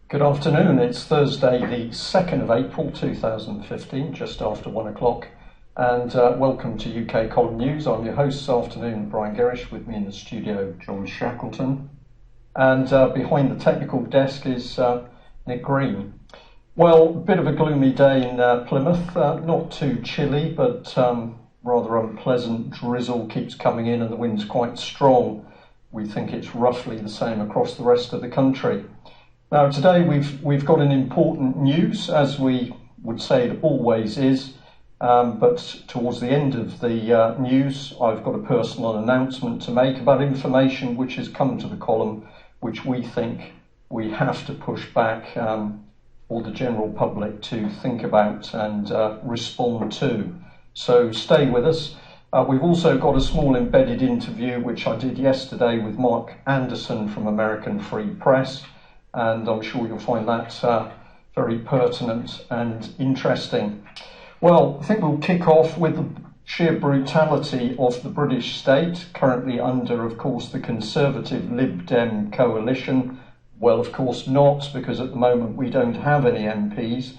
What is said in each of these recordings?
Good afternoon. It's Thursday, the 2nd of April 2015, just after 1 o'clock. And welcome to UK Column News. I'm your host this afternoon, Brian Gerrish. With me in the studio, Jon Shackleton. And behind the technical desk is Nick Green. Well, a bit of a gloomy day in Plymouth. Not too chilly, but rather unpleasant. Drizzle keeps coming in and the wind's quite strong. We think it's roughly the same across the rest of the country. Now today we've got an important news, as we would say it always is, but towards the end of the news I've got a personal announcement to make about information which has come to the column which we think we have to push back for the general public to think about and respond to. So stay with us. We've also got a small embedded interview which I did yesterday with Mark Anderson from American Free Press. And I'm sure you'll find that very pertinent and interesting. Well, I think we'll kick off with the sheer brutality of the British state, currently under, of course, the Conservative Lib Dem coalition. Well, of course not, because at the moment we don't have any MPs.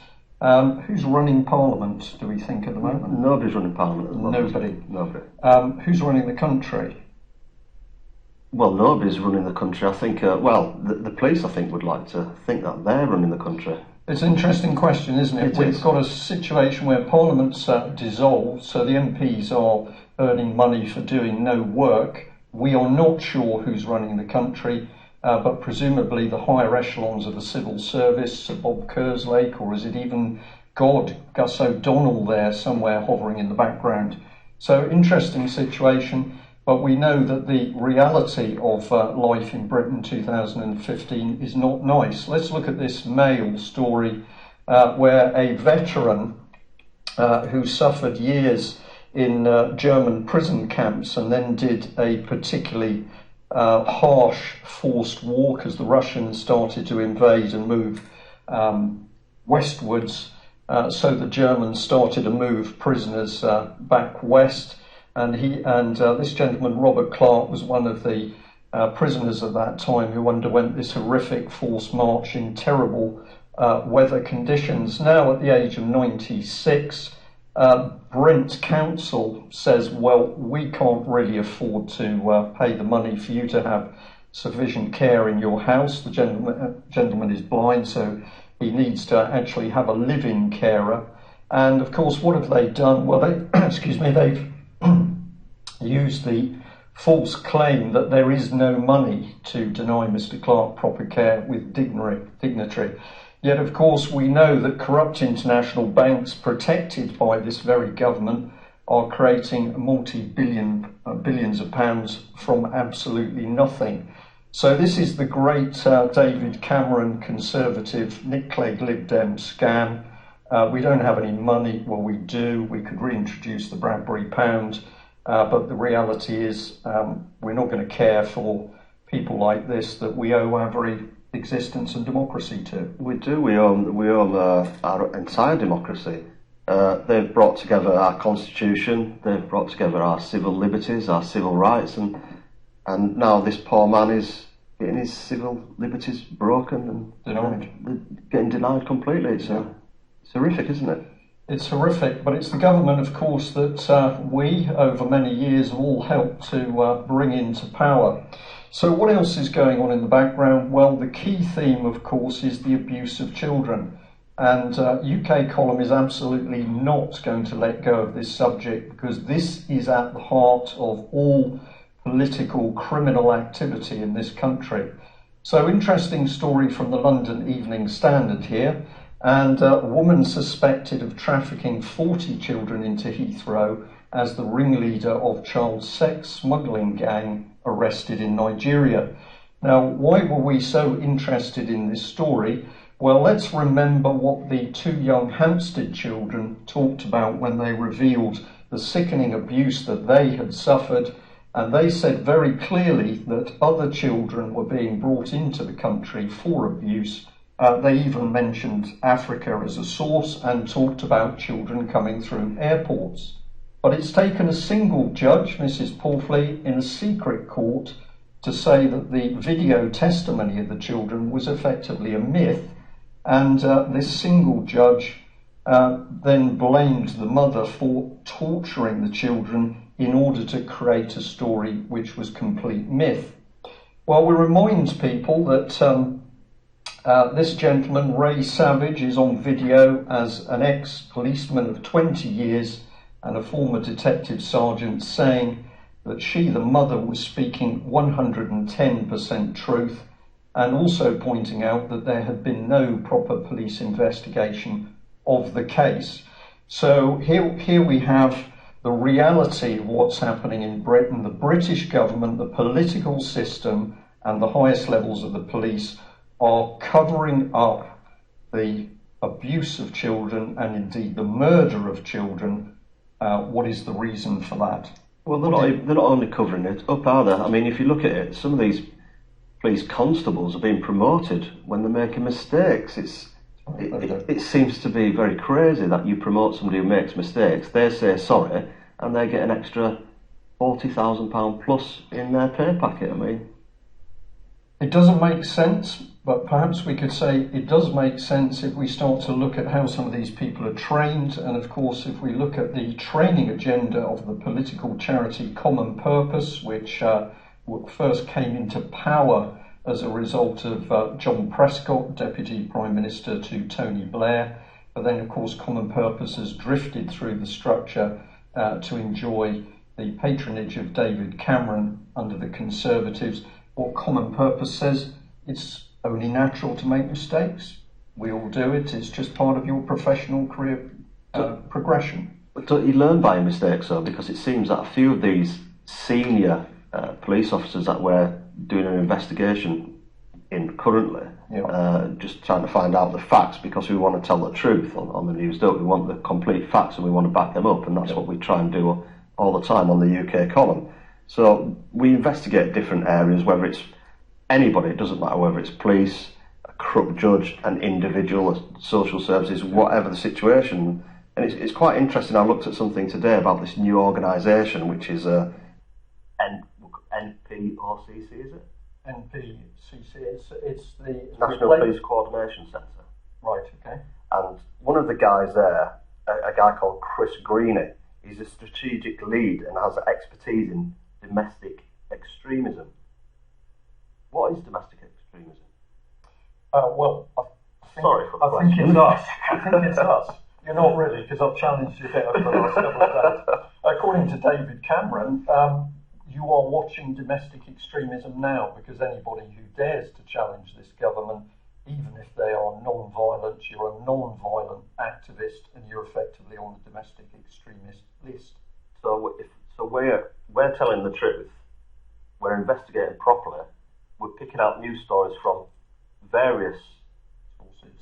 Who's running Parliament, do we think, at the moment? Nobody's running Parliament at the moment. Nobody. Who's running the country? Well, nobody's running the country. I think, the police, I think, would like to think that they're running the country. It's an interesting question, isn't it? We've got a situation where Parliament's dissolved, so the MPs are earning money for doing no work. We are not sure who's running the country, but presumably the higher echelons of the civil service, Sir Bob Kerslake, or is it even Gus O'Donnell there somewhere hovering in the background? So, interesting situation. But we know that the reality of life in Britain 2015 is not nice. Let's look at this Mail story where a veteran who suffered years in German prison camps and then did a particularly harsh forced walk as the Russians started to invade and move westwards. So the Germans started to move prisoners back west. And this gentleman, Robert Clark, was one of the prisoners at that time who underwent this horrific forced march in terrible weather conditions. Now, at the age of 96, Brent Council says, well, we can't really afford to pay the money for you to have sufficient care in your house. The gentleman is blind, so he needs to actually have a live-in carer. And, of course, what have they done? Well, they've used the false claim that there is no money to deny Mr. Clark proper care with dignity. Yet, of course, we know that corrupt international banks protected by this very government are creating billions of pounds from absolutely nothing. So this is the great David Cameron Conservative, Nick Clegg Lib Dem scam. We don't have any money. Well, we do. We could reintroduce the Bradbury pound. But the reality is we're not going to care for people like this that we owe our very existence and democracy to. We do. We own our entire democracy. They've brought together our constitution. They've brought together our civil liberties, our civil rights, and now this poor man is getting his civil liberties broken and getting denied completely. It's horrific, isn't it? It's horrific, but it's the government, of course, that we, over many years, have all helped to bring into power. So what else is going on in the background? Well, the key theme, of course, is the abuse of children. And UK Column is absolutely not going to let go of this subject, because this is at the heart of all political criminal activity in this country. So, interesting story from the London Evening Standard here. And a woman suspected of trafficking 40 children into Heathrow as the ringleader of child sex smuggling gang arrested in Nigeria. Now, why were we so interested in this story? Well, let's remember what the two young Hampstead children talked about when they revealed the sickening abuse that they had suffered. And they said very clearly that other children were being brought into the country for abuse. They even mentioned Africa as a source and talked about children coming through airports. But it's taken a single judge, Mrs. Pawley, in a secret court to say that the video testimony of the children was effectively a myth And this single judge then blamed the mother for torturing the children in order to create a story which was complete myth. Well, we remind people that this gentleman, Ray Savage, is on video as an ex-policeman of 20 years and a former detective sergeant, saying that she, the mother, was speaking 110% truth, and also pointing out that there had been no proper police investigation of the case. So here we have the reality of what's happening in Britain. The British government, the political system, and the highest levels of the police are covering up the abuse of children and indeed the murder of children. What is the reason for that? Well, they're not only covering it up, are they? I mean, if you look at it, some of these police constables are being promoted when they're making mistakes. It seems to be very crazy that you promote somebody who makes mistakes, they say sorry, and they get an extra £40,000 plus in their pay packet. I mean, it doesn't make sense, but perhaps we could say it does make sense if we start to look at how some of these people are trained. And of course, if we look at the training agenda of the political charity Common Purpose, which first came into power as a result of John Prescott, Deputy Prime Minister to Tony Blair. But then, of course, Common Purpose has drifted through the structure to enjoy the patronage of David Cameron under the Conservatives. What Common Purpose says, it's only natural to make mistakes. We all do it. It's just part of your professional career progression. But don't you learn by mistakes, though? Because it seems that a few of these senior police officers that we're doing an investigation in currently, just trying to find out the facts, because we want to tell the truth on the news, don't we? We want the complete facts and we want to back them up, and that's what we try and do all the time on the UK column. So we investigate different areas, whether it's anybody, it doesn't matter whether it's police, a corrupt judge, an individual, social services, whatever the situation. And it's quite interesting. I looked at something today about this new organisation, which is NPOCC, is it? NPCC, it's the National Police Coordination Centre. Right, okay. And one of the guys there, a guy called Chris Greeney, he's a strategic lead and has expertise in domestic extremism. What is domestic extremism? Well, Sorry for the I think it's us. I think it's us. You're not really, because I've challenged you a bit over the last couple of days. According to David Cameron, you are watching domestic extremism now, because anybody who dares to challenge this government, even if they are non-violent, you're a non-violent activist and you're effectively on the domestic extremist list. So we're telling the truth, we're investigating properly, we're picking out news stories from various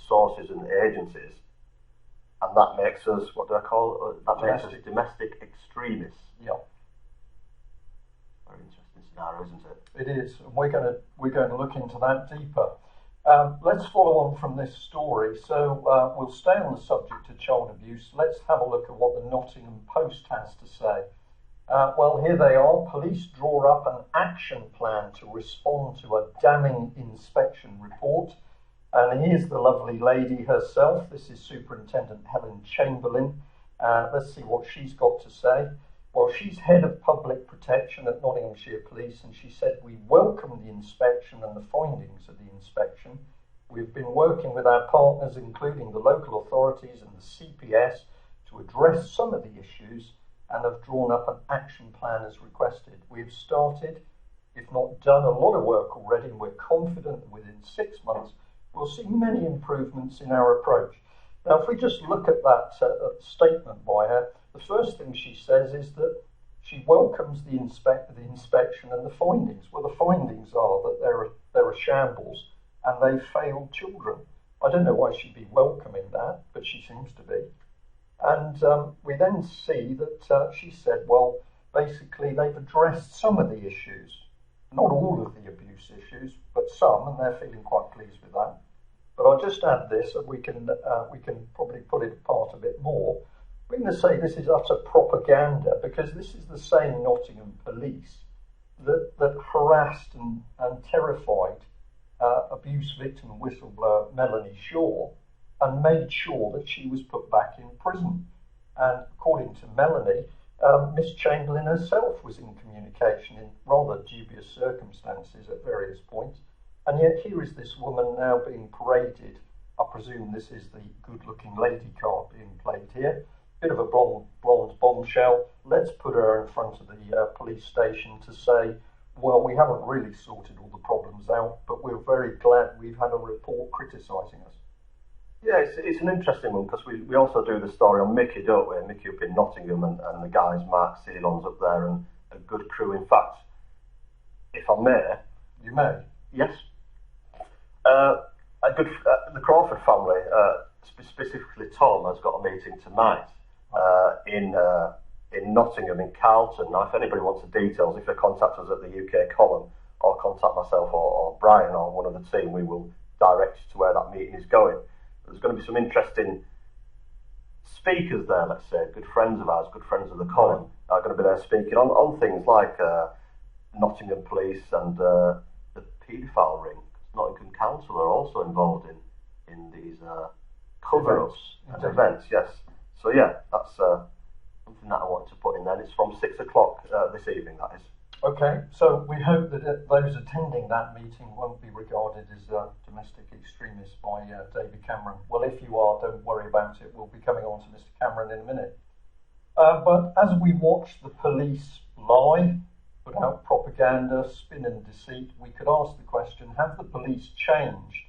sources and agencies, and that makes us, what do I call it? That makes us domestic extremists. Yeah. Very interesting scenario, isn't it? It is, and we're going to look into that deeper. Let's follow on from this story. So we'll stay on the subject of child abuse. Let's have a look at what the Nottingham Post has to say. Well, here they are. Police draw up an action plan to respond to a damning inspection report. And here's the lovely lady herself. This is Superintendent Helen Chamberlain. Let's see what she's got to say. Well, she's head of public protection at Nottinghamshire Police, and she said, "We welcome the inspection and the findings of the inspection. We've been working with our partners, including the local authorities and the CPS, to address some of the issues and have drawn up an action plan as requested. We've started, if not done, a lot of work already, and we're confident that within 6 months we'll see many improvements in our approach." Now, if we just look at that statement by her, the first thing she says is that she welcomes the inspection and the findings. Well, the findings are that they're a shambles and they've failed children. I don't know why she'd be welcoming that, but she seems to be. And we then see that she said, well, basically they've addressed some of the issues, not all of the abuse issues, but some, and they're feeling quite pleased with that. But I'll just add this, and we can probably pull it apart a bit more. We're going to say this is utter propaganda, because this is the same Nottingham Police that harassed and terrified abuse victim whistleblower Melanie Shaw and made sure that she was put back in prison. And according to Melanie, Miss Chamberlain herself was in communication in rather dubious circumstances at various points. And yet here is this woman now being paraded. I presume this is the good-looking lady card being played here. Bit of a blonde bombshell. Let's put her in front of the police station to say, well, we haven't really sorted all the problems out, but we're very glad we've had a report criticising us. Yeah, it's an interesting one because we also do the story on Mickey, don't we? Mickey up in Nottingham and the guys Mark Ceylon's up there and a good crew. In fact, if I may... You may. Yes. The Crawford family, specifically Tom, has got a meeting tonight in Nottingham, in Carlton. Now, if anybody wants the details, if they contact us at the UK column or contact myself or Brian or one of the team, we will direct you to where that meeting is going. There's going to be some interesting speakers there, let's say, good friends of ours, good friends of the column, are going to be there speaking on things like Nottingham Police and the paedophile ring. Nottingham Council are also involved in these cover-ups and events, yes. So yeah, that's something that I wanted to put in there. It's from 6 o'clock this evening, that is. Okay, so we hope that those attending that meeting won't be regarded as domestic extremists by David Cameron. Well, if you are, don't worry about it. We'll be coming on to Mr. Cameron in a minute. But as we watch the police lie, put out propaganda, spin and deceit, we could ask the question, have the police changed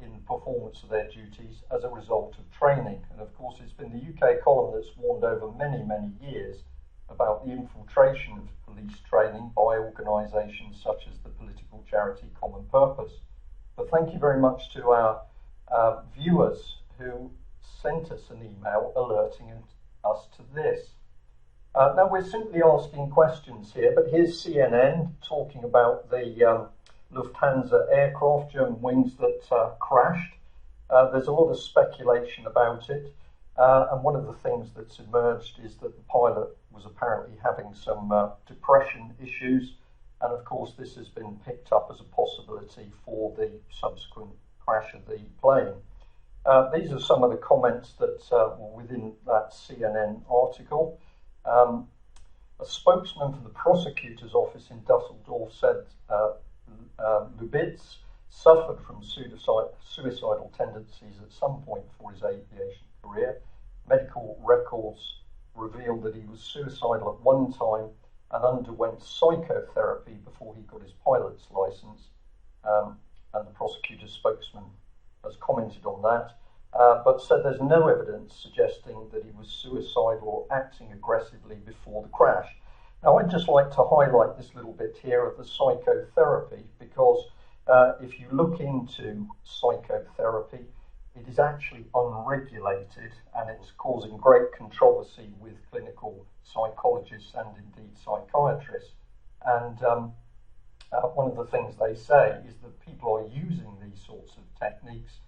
in the performance of their duties as a result of training? And of course, it's been the UK column that's warned over many, many years about the infiltration of police training by organisations such as the political charity Common Purpose. But thank you very much to our viewers who sent us an email alerting us to this. Now we're simply asking questions here, but here's CNN talking about the Lufthansa aircraft, German wings that crashed. There's a lot of speculation about it. And one of the things that's emerged is that the pilot was apparently having some depression issues. And of course, this has been picked up as a possibility for the subsequent crash of the plane. These are some of the comments that were within that CNN article. A spokesman for the prosecutor's office in Dusseldorf said Lubitz suffered from suicidal tendencies at some point for his aviation career. Medical records revealed that he was suicidal at one time and underwent psychotherapy before he got his pilot's license. And the prosecutor's spokesman has commented on that, but said there's no evidence suggesting that he was suicidal or acting aggressively before the crash. Now, I'd just like to highlight this little bit here of the psychotherapy, because if you look into psychotherapy, it is actually unregulated and it's causing great controversy with clinical psychologists and indeed psychiatrists. And one of the things they say is that people are using these sorts of techniques,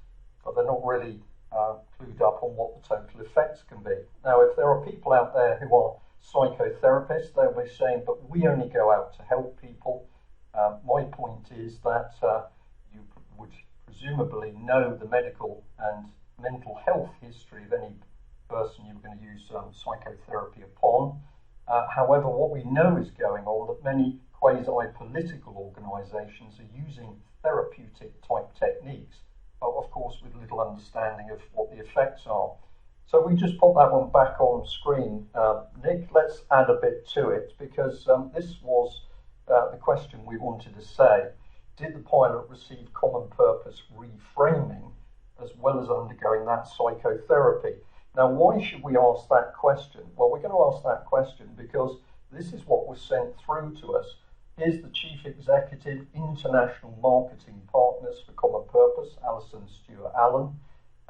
but they're not really clued up on what the total effects can be. Now, if there are people out there who are psychotherapists, they'll be saying, but we only go out to help people. My point is that you would presumably know the medical and mental health history of any person you're going to use psychotherapy upon. However, what we know is going on, that many quasi-political organisations are using therapeutic type techniques, but of course with little understanding of what the effects are. So we just put that one back on screen. Nick, let's add a bit to it, because this was the question we wanted to say. Did the pilot receive common purpose reframing as well as undergoing that psychotherapy? Now, why should we ask that question? Well, we're going to ask that question because this is what was sent through to us. Here's the Chief Executive, International Marketing Partners for Common Purpose, Alison Stewart-Allen,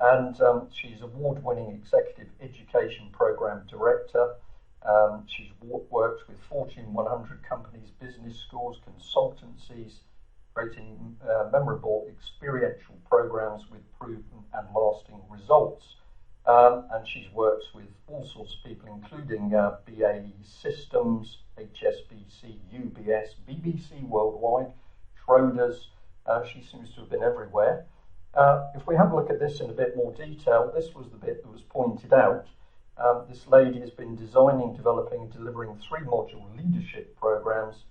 and she's award-winning Executive Education Program Director. She's worked with Fortune 100 companies, business schools, consultancies, creating memorable experiential programs with proven and lasting results. And she's worked with all sorts of people, including BAE Systems, HSBC, UBS, BBC Worldwide, Schroders, She seems to have been everywhere. If we have a look at this in a bit more detail, this was the bit that was pointed out. This lady has been designing, developing, and delivering 3-module leadership programs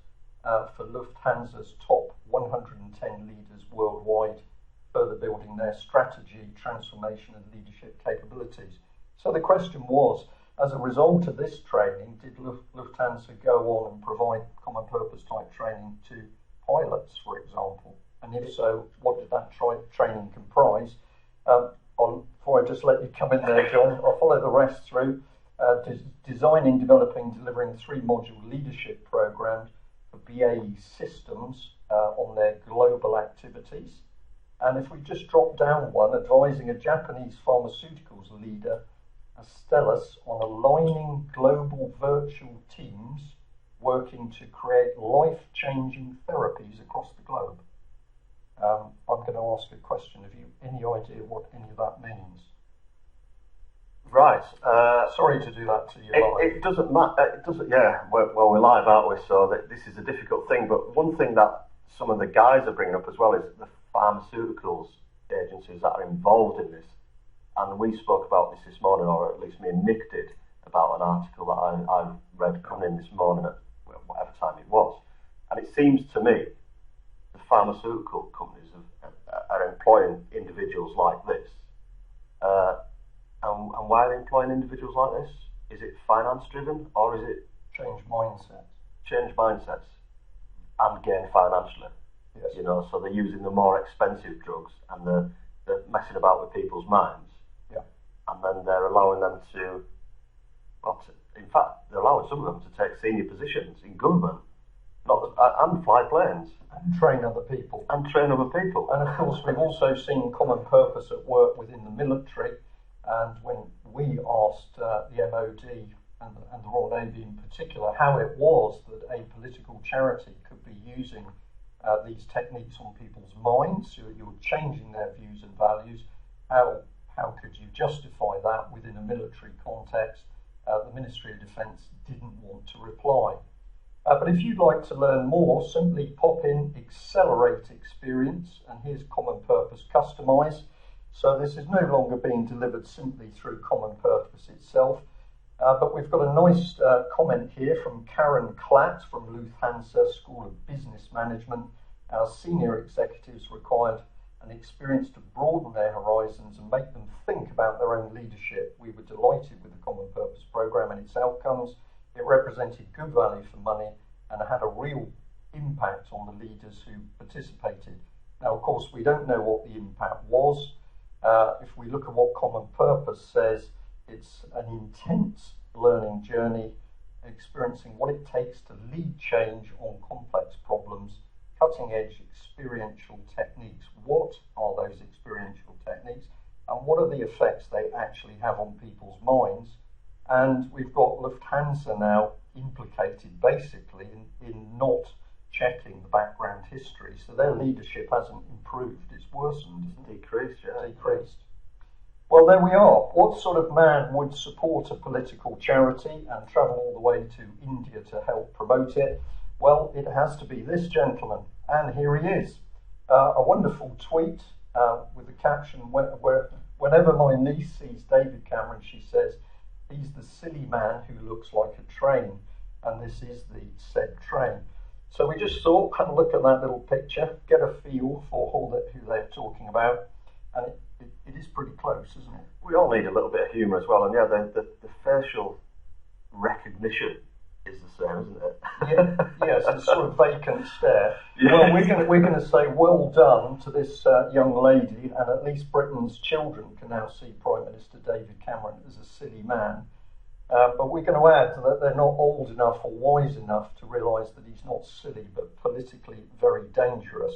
for Lufthansa's top 110 leaders worldwide, further building their strategy, transformation, and leadership capabilities. So the question was, as a result of this training, did Lufthansa go on and provide common purpose type training to pilots, for example? And if so, what did that training comprise? Before I just let you come in there, John, I'll follow the rest through. Designing, developing, delivering 3-module leadership programs for BAE Systems on their global activities. And if we just drop down one, advising a Japanese pharmaceuticals leader, Astellas, on aligning global virtual teams working to create life-changing therapies across the globe. I'm going to ask a question. Have you any idea what any of that means? Right. Sorry to do that to you. It doesn't matter. It doesn't. Yeah. Well, we're live, aren't we? So this is a difficult thing. But one thing that some of the guys are bringing up as well is the pharmaceuticals agencies that are involved in this. And we spoke about this morning, or at least me and Nick did, about an article that I read coming in this morning at whatever time it was. And it seems to me the pharmaceutical companies are employing individuals like this. And why are they employing individuals like this? Is it finance driven, or is it change mindsets? Change mindsets and gain financially. Yes. You know, so they're using the more expensive drugs and they're messing about with people's minds. Yeah. And then they're allowing them to, in fact, they're allowing some of them to take senior positions in government, and fly planes. And train other people. And train other people. And of course, we've also seen common purpose at work within the military. And when we asked the MOD and the Royal Navy in particular how it was that a political charity could be using these techniques on people's minds, you're changing their views and values, how could you justify that within a military context? The Ministry of Defence didn't want to reply. But if you'd like to learn more, simply pop in Accelerate Experience, and here's Common Purpose Customise. So this is no longer being delivered simply through Common Purpose itself. But we've got a nice comment here from Karen Klatt from Lufthansa School of Business Management. Our senior executives required an experience to broaden their horizons and make them think about their own leadership. We were delighted with the Common Purpose programme and its outcomes. It represented good value for money and had a real impact on the leaders who participated. Now, of course, we don't know what the impact was. If we look at what Common Purpose says, it's an intense learning journey, experiencing what it takes to lead change on complex problems, cutting-edge experiential techniques. What are those experiential techniques, and what are the effects they actually have on people's minds? And we've got Lufthansa now implicated basically in not checking the background history, so their leadership hasn't improved, it's worsened, isn't it? Decreased, yeah. Decreased. Well, there we are. What sort of man would support a political charity and travel all the way to India to help promote it? Well, it has to be this gentleman, and here he is. A wonderful tweet with the caption, whenever my niece sees David Cameron, she says, he's the silly man who looks like a train, and this is the said train. So we just thought, have a look at that little picture, get a feel for who they're talking about, and it is pretty close, isn't it? We all need a little bit of humour as well, and yeah, the facial recognition is the same, isn't it? Yes, it's sort of vacant stare. Yes. Well, we're going to say well done to this young lady, and at least Britain's children can now see Prime Minister David Cameron as a silly man. But we're going to add that they're not old enough or wise enough to realise that he's not silly, but politically very dangerous.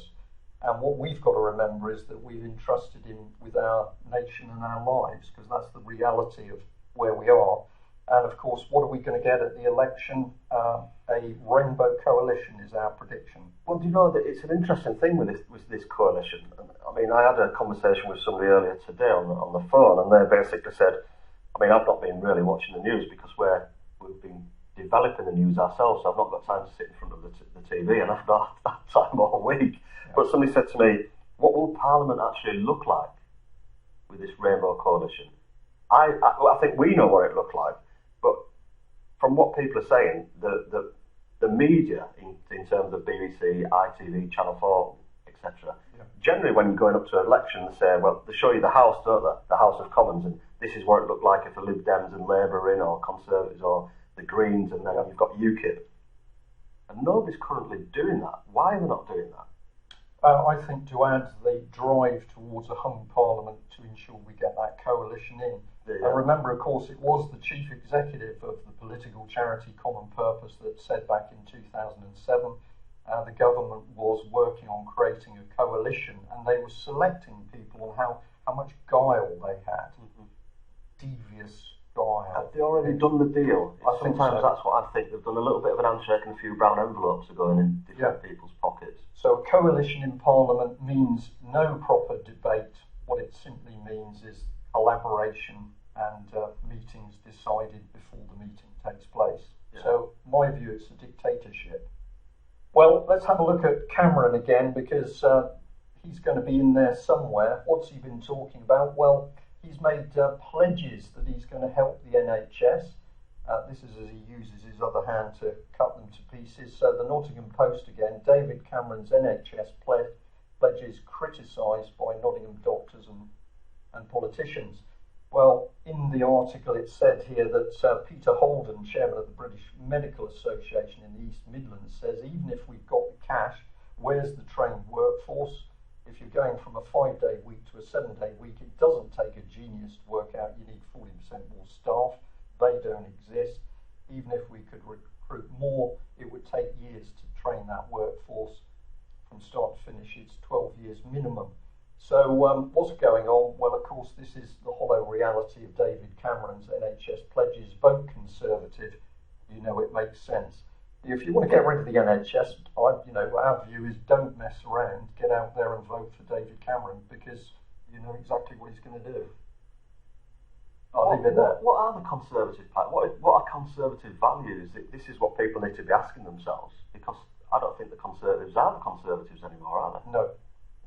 And what we've got to remember is that we've entrusted him with our nation and our lives, because that's the reality of where we are. And of course, what are we going to get at the election? A rainbow coalition is our prediction. Well, do you know that it's an interesting thing with this coalition? I mean, I had a conversation with somebody earlier today on the phone, and they basically said, I mean, I've not been really watching the news because we've been developing the news ourselves, so I've not got time to sit in front of the TV, and I've not had time all week. Yeah. But somebody said to me, what will Parliament actually look like with this Rainbow Coalition? I think we know what it looked like, but from what people are saying, the media, in terms of BBC, ITV, Channel 4, etc., generally when you're going up to an election, they say, well, they show you the House, don't they? The House of Commons, and this is what it looked like if the Lib Dems and Labour are in, or Conservatives, or the Greens, and then you've got UKIP. And nobody's currently doing that. Why are they not doing that? I think to add the drive towards a hung Parliament to ensure we get that coalition in. And remember, of course, it was the chief executive of the political charity Common Purpose that said back in 2007 the government was working on creating a coalition, and they were selecting people on how much guile they had. Devious guile. Have they already done the deal? Sometimes that's what I think. They've done a little bit of an handshake, and a few brown envelopes are going in different people's pockets. So a coalition in Parliament means no proper debate. What it simply means is collaboration and meetings decided before the meeting takes place. Yeah. So my view, it's a dictatorship. Well, let's have a look at Cameron again, because he's going to be in there somewhere. What's he been talking about? Well, he's made pledges that he's going to help the NHS. This is as he uses his other hand to cut them to pieces. So the Nottingham Post again, David Cameron's NHS pledges criticised by Nottingham doctors and politicians. Well, in the article it said here that Peter Holden, chairman of the British Medical Association in the East Midlands, says even if we've got the cash, where's the trained workforce? If you're going from a 5-day week to a 7-day week, it doesn't take a genius to work out you need 40% more staff. They don't exist. Even if we could recruit more, it would take years to train that workforce. From start to finish, it's 12 years minimum. So what's going on? Well, of course, this is the hollow reality of David Cameron's NHS pledges. Vote Conservative. You know it makes sense. If you want to get rid of the NHS, our view is don't mess around. Get out there and vote for David Cameron, because you know exactly what he's going to do. I'll leave it there. What are the Conservative party? What are Conservative values? This is what people need to be asking themselves, because I don't think the Conservatives are the Conservatives anymore, are they? No.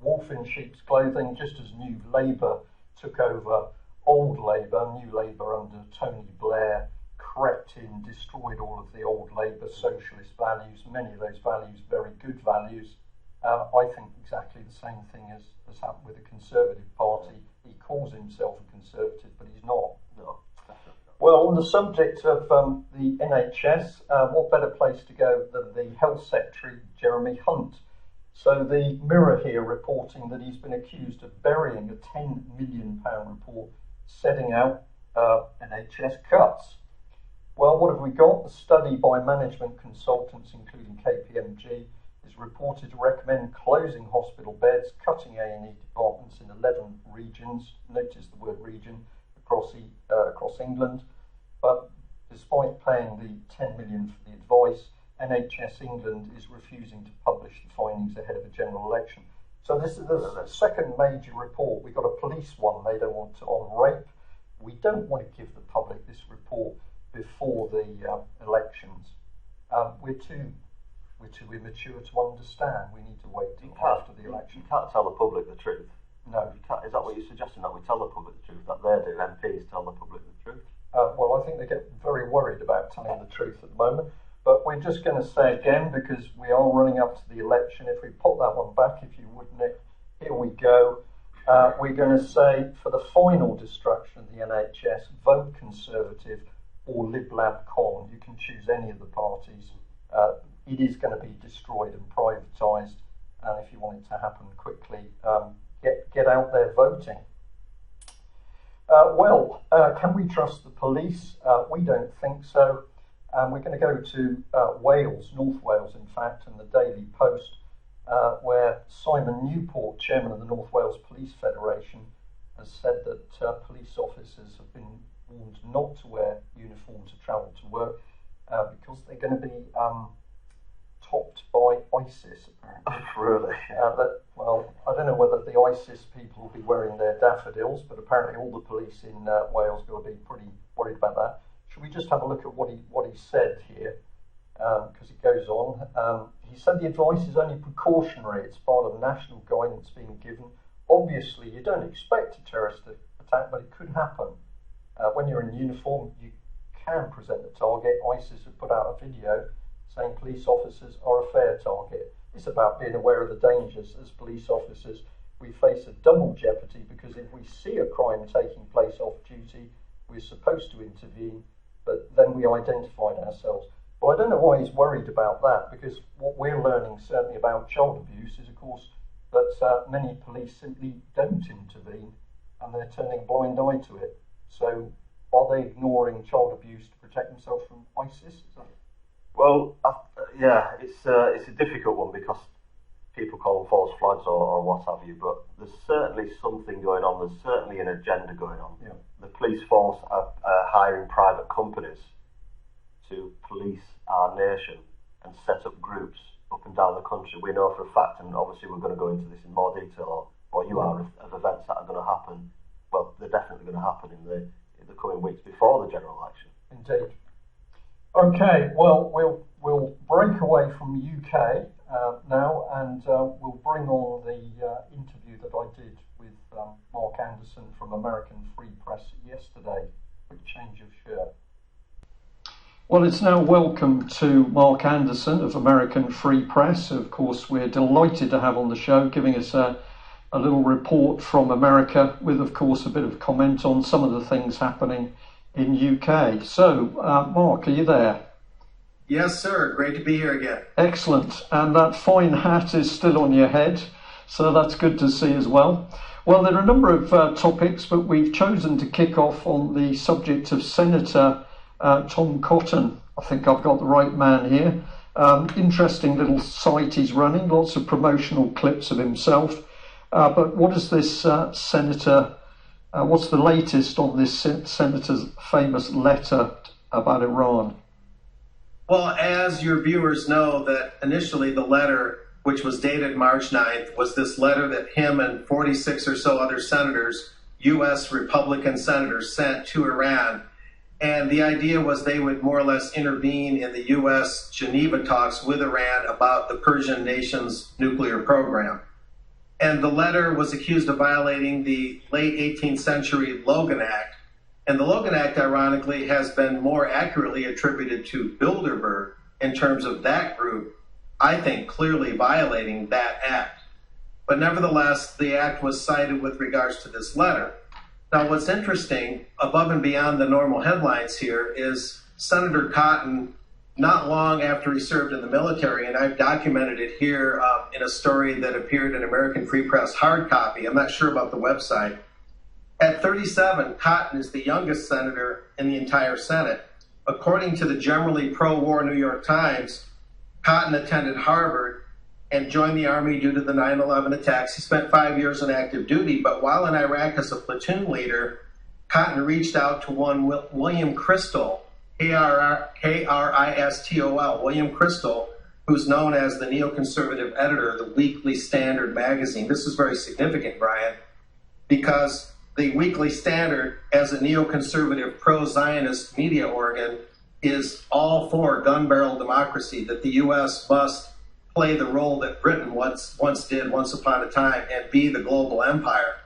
Wolf in sheep's clothing, just as New Labour took over old Labour. New Labour under Tony Blair crept in, destroyed all of the old Labour socialist values, many of those values very good values. I think exactly the same thing has happened with the Conservative Party. He calls himself a Conservative, but he's not. No, definitely not. Well, on the subject of the NHS, what better place to go than the Health Secretary, Jeremy Hunt? So the Mirror here reporting that he's been accused of burying a £10 million report setting out NHS cuts. Well, what have we got? A study by management consultants, including KPMG, is reported to recommend closing hospital beds, cutting A&E departments in 11 regions, notice the word region, across England. But despite paying the £10 million for the advice, NHS England is refusing to publish the findings ahead of a general election. So this is the second major report. We've got a police one they don't want to, on rape. We don't want to give the public this report before the elections. We're too immature to understand. We need to wait till after the election. You can't tell the public the truth. No. Is that what you're suggesting, that we tell the public the truth, that they do, MPs tell the public the truth? Well, I think they get very worried about telling the truth at the moment. But we're just going to say again, because we are running up to the election, if we put that one back, if you would, Nick, here we go. We're going to say, for the final destruction of the NHS, vote Conservative or Lib Lab Con. You can choose any of the parties. It is going to be destroyed and privatised, and if you want it to happen quickly, get out there voting. Can we trust the police? We don't think so. We're going to go to Wales, North Wales in fact, and the Daily Post, where Simon Newport, chairman of the North Wales Police Federation, has said that police officers have been warned not to wear uniform to travel to work because they're going to be topped by ISIS, apparently. Really? Well, I don't know whether the ISIS people will be wearing their daffodils, but apparently all the police in Wales are going to be pretty worried about that. should we just have a look at what he said here? Because it goes on. He said the advice is only precautionary. It's part of national guidance being given. Obviously, you don't expect a terrorist attack, but it could happen. When you're in uniform, you can present a target. ISIS have put out a video saying police officers are a fair target. It's about being aware of the dangers. As police officers, we face a double jeopardy because if we see a crime taking place off duty, we're supposed to intervene, but then we identified ourselves. Well, I don't know why he's worried about that, because what we're learning certainly about child abuse is, of course, that many police simply don't intervene and they're turning a blind eye to it. So are they ignoring child abuse to protect themselves from ISIS? Is that it? Well, yeah, it's a difficult one because people call them false flags or what have you, but there's certainly something going on. There's certainly an agenda going on. Yeah. The police force are hiring private companies to police our nation and set up groups up and down the country. We know for a fact, and obviously we're going to go into this in more detail, or you are, of events that are going to happen. Well, they're definitely going to happen in the coming weeks before the general election. Indeed. Okay, well, we'll break away from UK now, and we'll bring on the interview that I did with Mark Anderson from American Free Press yesterday. Quick change of shirt. Well, it's now welcome to Mark Anderson of American Free Press. Of course, we're delighted to have on the show, giving us a little report from America with, of course, a bit of comment on some of the things happening in UK. So, Mark, are you there? Yes, sir. Great to be here again. Excellent. And that fine hat is still on your head, so that's good to see as well. Well, there are a number of topics, but we've chosen to kick off on the subject of Senator Tom Cotton. I think I've got the right man here. Interesting little site he's running, lots of promotional clips of himself. But what is this senator, what's the latest on this senator's famous letter about Iran? Well, as your viewers know, that initially the letter, which was dated March 9th, was this letter that him and 46 or so other senators, U.S. Republican senators, sent to Iran. And the idea was they would more or less intervene in the U.S. Geneva talks with Iran about the Persian nation's nuclear program. And the letter was accused of violating the late 18th century Logan Act. And the Logan Act, ironically, has been more accurately attributed to Bilderberg in terms of that group, I think, clearly violating that act. But nevertheless, the act was cited with regards to this letter. Now, what's interesting, above and beyond the normal headlines here, is Senator Cotton, not long after he served in the military, and I've documented it here in a story that appeared in American Free Press hard copy. I'm not sure about the website. At 37, Cotton is the youngest senator in the entire Senate. According to the generally pro-war New York Times, Cotton attended Harvard and joined the Army due to the 9/11 attacks. He spent 5 years on active duty, but while in Iraq as a platoon leader, Cotton reached out to one William Kristol, K-R-I-S-T-O-L, William Kristol, who's known as the neoconservative editor of the Weekly Standard magazine. This is very significant, Brian, because the Weekly Standard, as a neoconservative pro-Zionist media organ, is all for gun barrel democracy, that the U.S. must play the role that Britain once did once upon a time and be the global empire.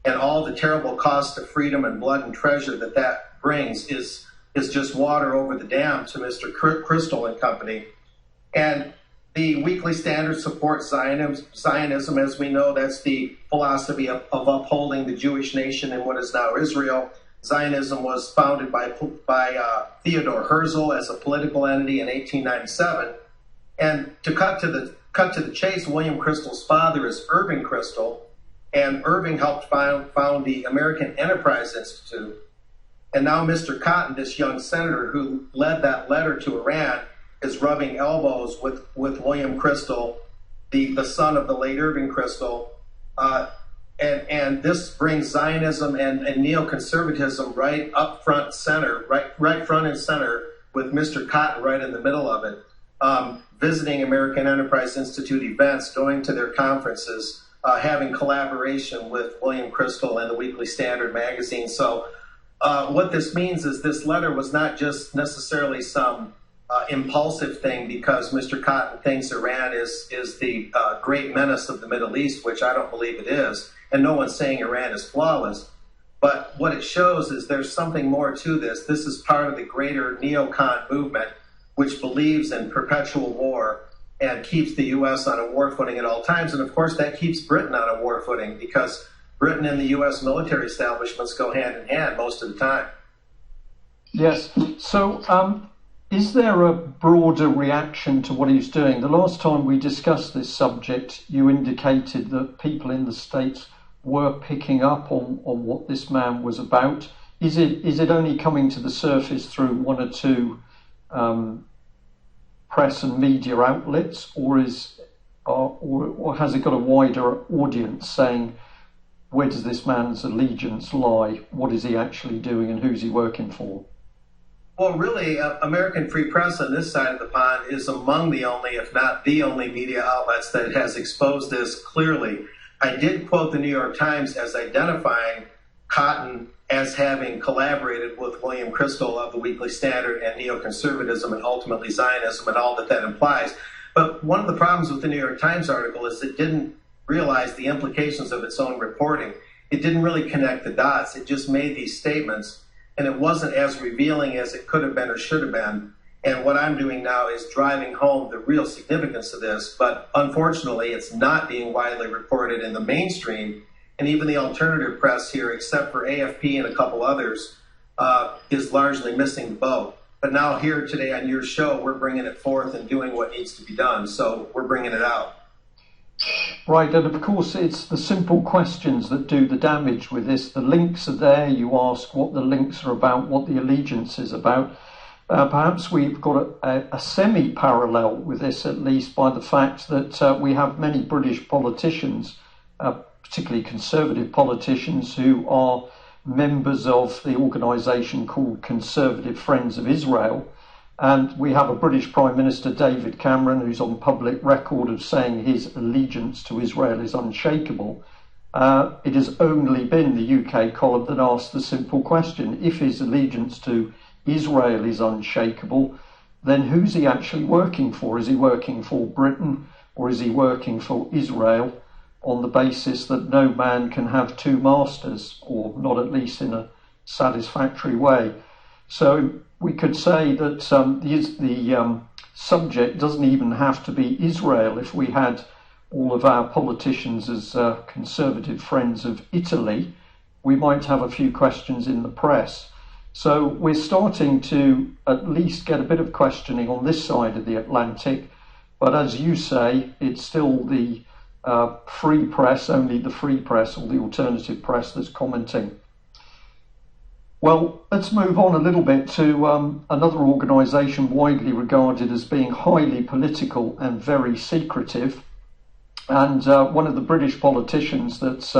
And all the terrible cost of freedom and blood and treasure that brings is just water over the dam to Mr. Kristol and company. And the Weekly Standard supports Zionism. As we know, that's the philosophy of upholding the Jewish nation in what is now Israel. Zionism was founded by Theodore Herzl as a political entity in 1897. And to cut to the chase, William Kristol's father is Irving Kristol, and Irving helped found the American Enterprise Institute. And now Mr. Cotton, this young senator who led that letter to Iran, is rubbing elbows with William Kristol, the son of the late Irving Kristol. And this brings Zionism and neoconservatism right up front center, right front and center, with Mr. Cotton right in the middle of it, visiting American Enterprise Institute events, going to their conferences, having collaboration with William Kristol and the Weekly Standard magazine. So what this means is this letter was not just necessarily some impulsive thing because Mr. Cotton thinks Iran is the great menace of the Middle East, which I don't believe it is, and no one's saying Iran is flawless. But what it shows is there's something more to this. This is part of the greater neocon movement, which believes in perpetual war and keeps the U.S. on a war footing at all times. And of course, that keeps Britain on a war footing because Britain and the U.S. military establishments go hand in hand most of the time. Yes. So is there a broader reaction to what he's doing? The last time we discussed this subject, you indicated that people in the States were picking up on what this man was about. Is it only coming to the surface through one or two press and media outlets, or has it got a wider audience saying, where does this man's allegiance lie? What is he actually doing, and who's he working for? Well, really, American Free Press on this side of the pond is among the only, if not the only, media outlets that has exposed this clearly. I did quote the New York Times as identifying Cotton as having collaborated with William Crystal of the Weekly Standard and neoconservatism and ultimately Zionism and all that implies. But one of the problems with the New York Times article is it didn't realize the implications of its own reporting. It didn't really connect the dots. It just made these statements, and it wasn't as revealing as it could have been or should have been. And what I'm doing now is driving home the real significance of this. But unfortunately, it's not being widely reported in the mainstream. And even the alternative press here, except for AFP and a couple others, is largely missing the boat. But now here today on your show, we're bringing it forth and doing what needs to be done. So we're bringing it out. Right, and of course it's the simple questions that do the damage with this. The links are there. You ask what the links are about, what the allegiance is about. Perhaps we've got a semi-parallel with this, at least by the fact that we have many British politicians, particularly conservative politicians, who are members of the organisation called Conservative Friends of Israel. And we have a British Prime Minister, David Cameron, who's on public record of saying his allegiance to Israel is unshakable. It has only been the UK column that asked the simple question: if his allegiance to Israel is unshakable, then who's he actually working for? Is he working for Britain, or is he working for Israel on the basis that no man can have two masters, or not at least in a satisfactory way? So we could say that the subject doesn't even have to be Israel. If we had all of our politicians as conservative friends of Italy, we might have a few questions in the press. So we're starting to at least get a bit of questioning on this side of the Atlantic. But as you say, it's still the free press, only the free press or the alternative press that's commenting. Well, let's move on a little bit to another organisation widely regarded as being highly political and very secretive. And one of the British politicians that's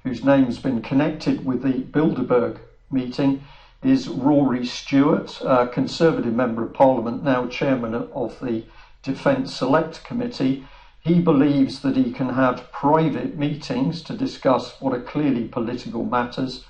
whose name's been connected with the Bilderberg meeting is Rory Stewart, a Conservative Member of Parliament, now Chairman of the Defence Select Committee. He believes that he can have private meetings to discuss what are clearly political matters.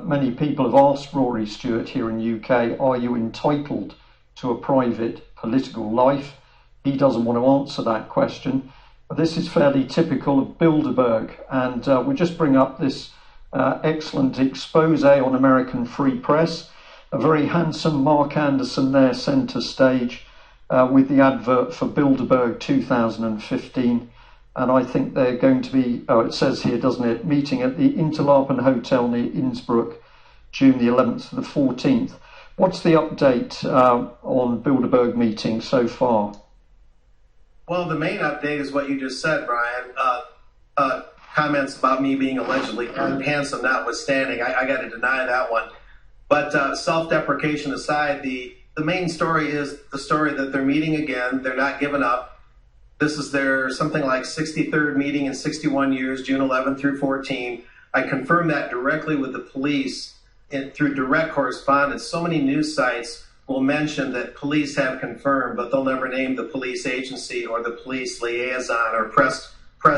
Many people have asked Rory Stewart here in the UK, are you entitled to a private political life? He doesn't want to answer that question. But this is fairly typical of Bilderberg, and we just bring up this excellent expose on American Free Press. A very handsome Mark Anderson there centre stage with the advert for Bilderberg 2015. And I think they're going to be, it says here, doesn't it, meeting at the Interlaken Hotel near Innsbruck, June the 11th to the 14th. What's the update on Bilderberg meeting so far? Well, the main update is what you just said, Brian. Comments about me being allegedly handsome notwithstanding, I got to deny that one. But self-deprecation aside, the main story is the story that they're meeting again. They're not giving up. This is their something like 63rd meeting in 61 years, June 11 through 14. I confirmed that directly with the police through direct correspondence. So many news sites will mention that police have confirmed, but they'll never name the police agency or the police liaison or press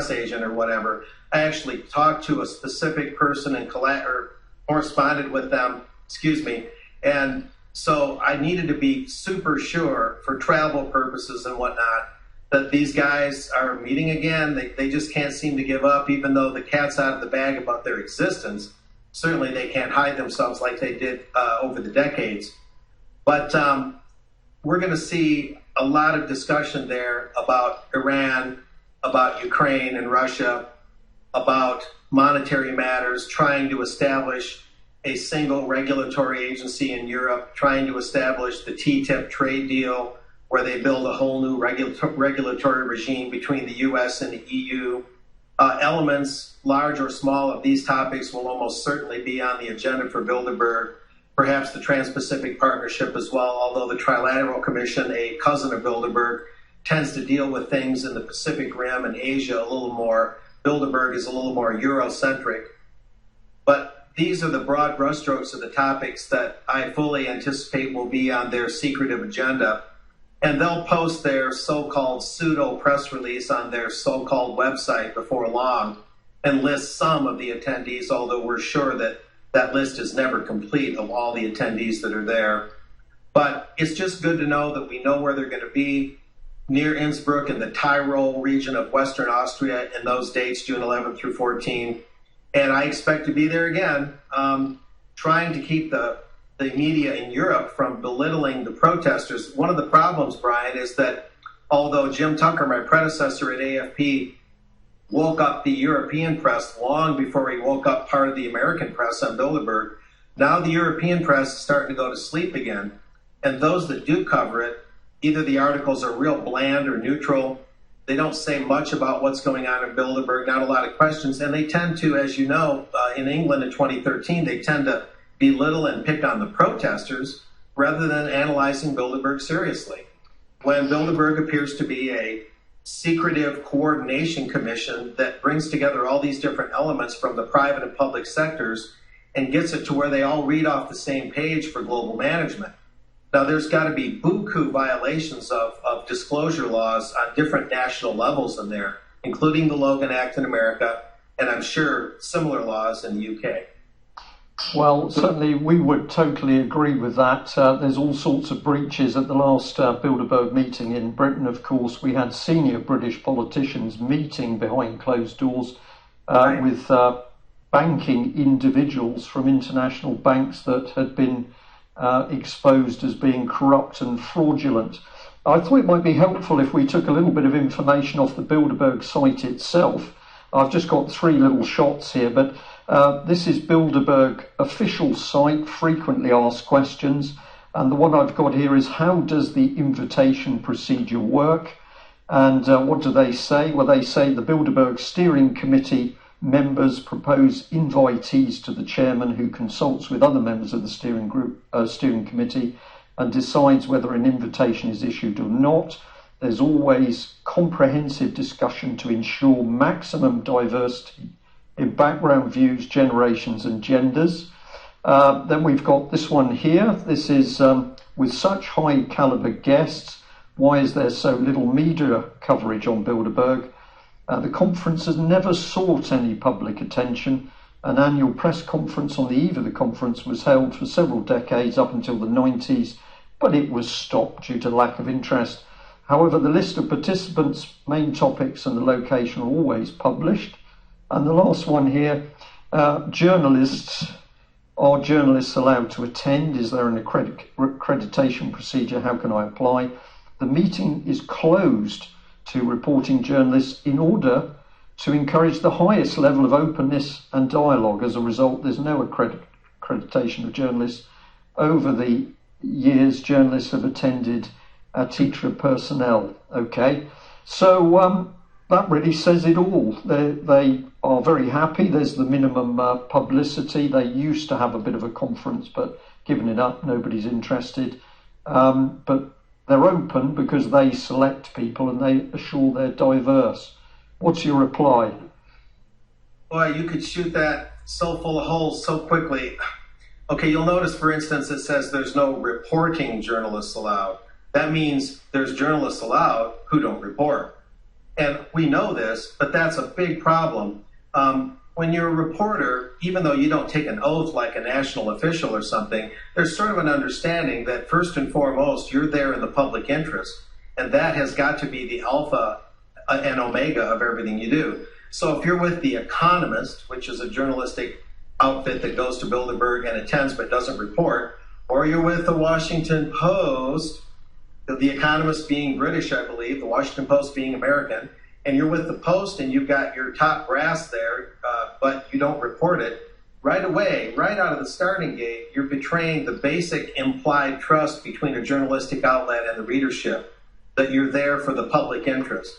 agent or whatever. I actually talked to a specific person and corresponded with them excuse me. And so I needed to be super sure for travel purposes and whatnot that these guys are meeting again. They just can't seem to give up, even though the cat's out of the bag about their existence. Certainly they can't hide themselves like they did over the decades. But we're going to see a lot of discussion there about Iran, about Ukraine and Russia, about monetary matters, trying to establish a single regulatory agency in Europe, trying to establish the TTIP trade deal, where they build a whole new regulatory regime between the U.S. and the EU. Elements, large or small, of these topics will almost certainly be on the agenda for Bilderberg, perhaps the Trans-Pacific Partnership as well, although the Trilateral Commission, a cousin of Bilderberg, tends to deal with things in the Pacific Rim and Asia a little more. Bilderberg is a little more Eurocentric. But these are the broad brushstrokes of the topics that I fully anticipate will be on their secretive agenda. And they'll post their so-called pseudo press release on their so-called website before long and list some of the attendees, although we're sure that that list is never complete of all the attendees that are there. But it's just good to know that we know where they're going to be, near Innsbruck in the Tyrol region of Western Austria in those dates, June 11 through 14. And I expect to be there again, trying to keep the media in Europe from belittling the protesters. One of the problems, Brian, is that although Jim Tucker, my predecessor at AFP, woke up the European press long before he woke up part of the American press on Bilderberg, now the European press is starting to go to sleep again. And those that do cover it, either the articles are real bland or neutral, they don't say much about what's going on in Bilderberg, not a lot of questions, and they tend to, as you know, in England in 2013, they tend to belittle and pick on the protesters rather than analyzing Bilderberg seriously. When Bilderberg appears to be a secretive coordination commission that brings together all these different elements from the private and public sectors and gets it to where they all read off the same page for global management. Now, there's got to be buku violations of disclosure laws on different national levels in there, including the Logan Act in America, and I'm sure similar laws in the UK. Well, certainly we would totally agree with that. There's all sorts of breaches. At the last Bilderberg meeting in Britain, of course, we had senior British politicians meeting behind closed doors with banking individuals from international banks that had been exposed as being corrupt and fraudulent. I thought it might be helpful if we took a little bit of information off the Bilderberg site itself. I've just got 3 little shots here, but this is Bilderberg official site, frequently asked questions. And the one I've got here is, how does the invitation procedure work? And what do they say? Well, they say the Bilderberg Steering Committee members propose invitees to the chairman, who consults with other members of the steering committee and decides whether an invitation is issued or not. There's always comprehensive discussion to ensure maximum diversity in background, views, generations and genders. Then we've got this one here. This is with such high caliber guests, why is there so little media coverage on Bilderberg? The conference has never sought any public attention. An annual press conference on the eve of the conference was held for several decades up until the 90s, but it was stopped due to lack of interest. However, the list of participants, main topics and the location are always published. And the last one here, journalists. Are journalists allowed to attend? Is there an accreditation procedure? How can I apply? The meeting is closed to reporting journalists in order to encourage the highest level of openness and dialogue. As a result, there's no accreditation of journalists. Over the years, journalists have attended teacher personnel. Okay, so that really says it all. They are very happy. There's the minimum publicity. They used to have a bit of a conference, but given it up, nobody's interested. But they're open because they select people and they assure they're diverse. What's your reply? Boy, you could shoot that so full of holes so quickly. Okay, you'll notice, for instance, it says there's no reporting journalists allowed. That means there's journalists allowed who don't report. And we know this, but that's a big problem. when you're a reporter, even though you don't take an oath like a national official or something, there's sort of an understanding that first and foremost, you're there in the public interest. And that has got to be the alpha and omega of everything you do. So if you're with The Economist, which is a journalistic outfit that goes to Bilderberg and attends but doesn't report, or you're with the Washington Post, The Economist being British, I believe, the Washington Post being American, and you're with the Post and you've got your top brass there, but you don't report it, right away, right out of the starting gate, you're betraying the basic implied trust between a journalistic outlet and the readership, that you're there for the public interest.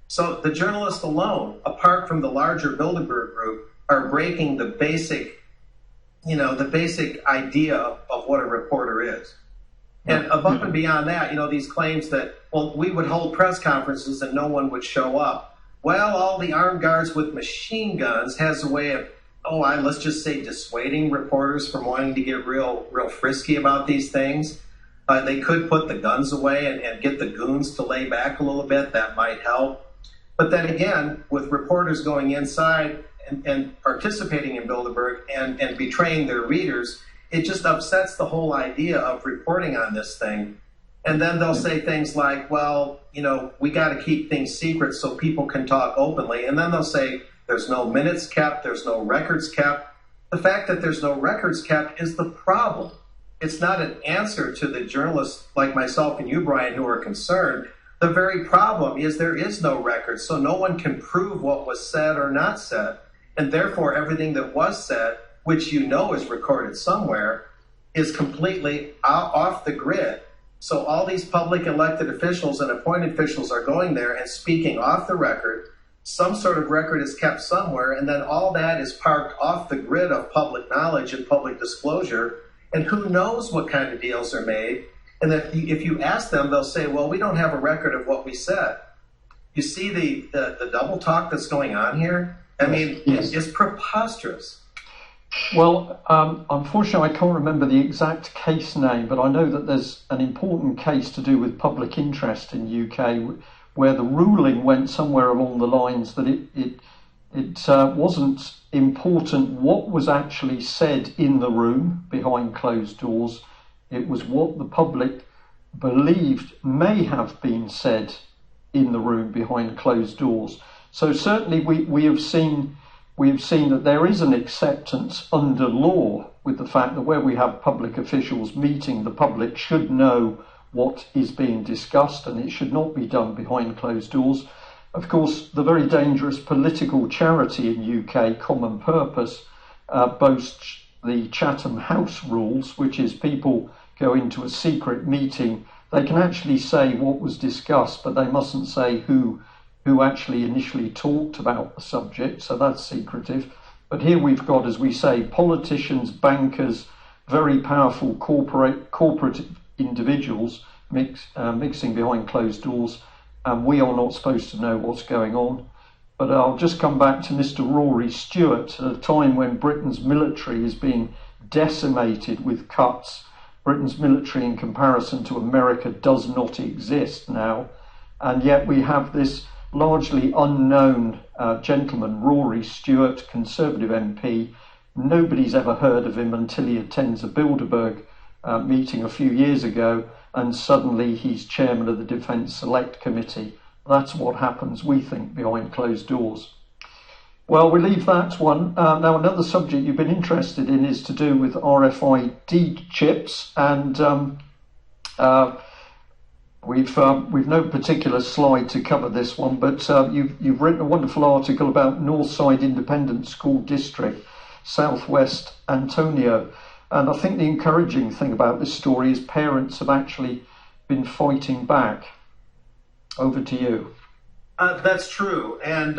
So the journalists alone, apart from the larger Bilderberg group, are breaking the basic, the basic idea of what a reporter is. And above and beyond that, these claims that, well, we would hold press conferences and no one would show up. Well, all the armed guards with machine guns has a way of, let's just say, dissuading reporters from wanting to get real frisky about these things. They could put the guns away and get the goons to lay back a little bit. That might help. But then again, with reporters going inside and participating in Bilderberg and betraying their readers, it just upsets the whole idea of reporting on this thing. And then they'll say things like, well, we got to keep things secret so people can talk openly. And then they'll say there's no minutes kept, there's no records kept. The fact that there's no records kept is the problem. It's not an answer to the journalists like myself and you, Brian, who are concerned. The very problem is there is no record, so no one can prove what was said or not said. And therefore, everything that was said, which is recorded somewhere, is completely off the grid. So all these public elected officials and appointed officials are going there and speaking off the record. Some sort of record is kept somewhere, and then all that is parked off the grid of public knowledge and public disclosure. And who knows what kind of deals are made. And if you ask them, they'll say, well, we don't have a record of what we said. You see the double talk that's going on here? I mean, it's preposterous. Well, unfortunately, I can't remember the exact case name, but I know that there's an important case to do with public interest in the UK where the ruling went somewhere along the lines that it wasn't important what was actually said in the room behind closed doors. It was what the public believed may have been said in the room behind closed doors. So certainly we have seen that there is an acceptance under law with the fact that where we have public officials meeting, the public should know what is being discussed and it should not be done behind closed doors. Of course, the very dangerous political charity in UK, Common Purpose, boasts the Chatham House rules, which is people go into a secret meeting. They can actually say what was discussed, but they mustn't say who actually initially talked about the subject, so that's secretive. But here we've got, as we say, politicians, bankers, very powerful corporate individuals mixing behind closed doors, and we are not supposed to know what's going on. But I'll just come back to Mr. Rory Stewart at a time when Britain's military is being decimated with cuts. Britain's military in comparison to America does not exist now, and yet we have this largely unknown gentleman, Rory Stewart, Conservative MP. Nobody's ever heard of him until he attends a Bilderberg meeting a few years ago, and suddenly he's chairman of the Defence Select Committee. That's what happens, we think, behind closed doors. Well, we leave that one. Now, another subject you've been interested in is to do with RFID chips, and we've no particular slide to cover this one, but you've written a wonderful article about Northside Independent School District, Southwest Antonio. And I think the encouraging thing about this story is parents have actually been fighting back. Over to you. That's true. And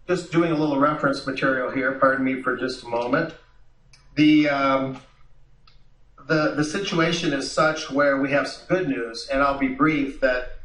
just doing a little reference material here, pardon me for just a moment. The situation is such where we have some good news, and I'll be brief, that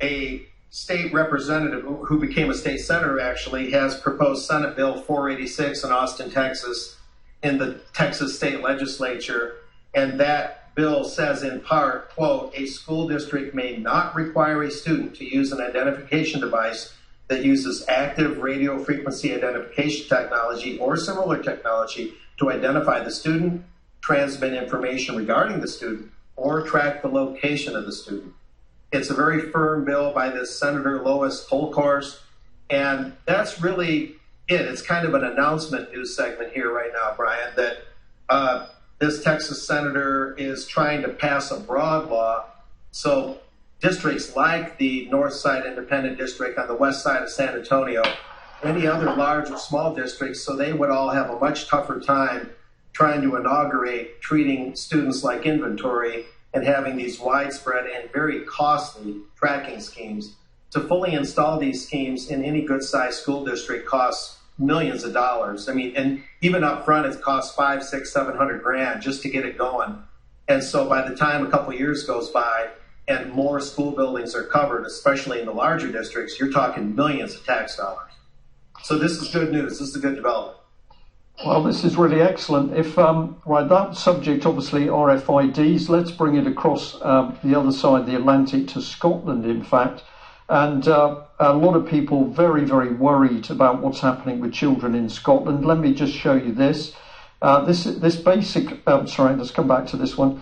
a state representative who became a state senator actually has proposed Senate Bill 486 in Austin, Texas, in the Texas state legislature, and that bill says in part, quote, a school district may not require a student to use an identification device that uses active radio frequency identification technology or similar technology to identify the student, transmit information regarding the student, or track the location of the student. It's a very firm bill by this Senator Lois Kolkhorst, and that's really it. It's kind of an announcement news segment here right now, Brian, that this Texas senator is trying to pass a broad law so districts like the North Side Independent District on the west side of San Antonio, any other large or small districts, so they would all have a much tougher time trying to inaugurate treating students like inventory and having these widespread and very costly tracking schemes. To fully install these schemes in any good-sized school district costs millions of dollars. I mean, and even up front, it costs $500, $600, $700 just to get it going. And so by the time a couple of years goes by and more school buildings are covered, especially in the larger districts, you're talking millions of tax dollars. So this is good news. This is a good development. Well, this is really excellent. If right, that subject, obviously RFIDs, let's bring it across the other side of the Atlantic to Scotland, in fact. And a lot of people very, very worried about what's happening with children in Scotland. Let me just show you this. This basic, sorry, let's come back to this one.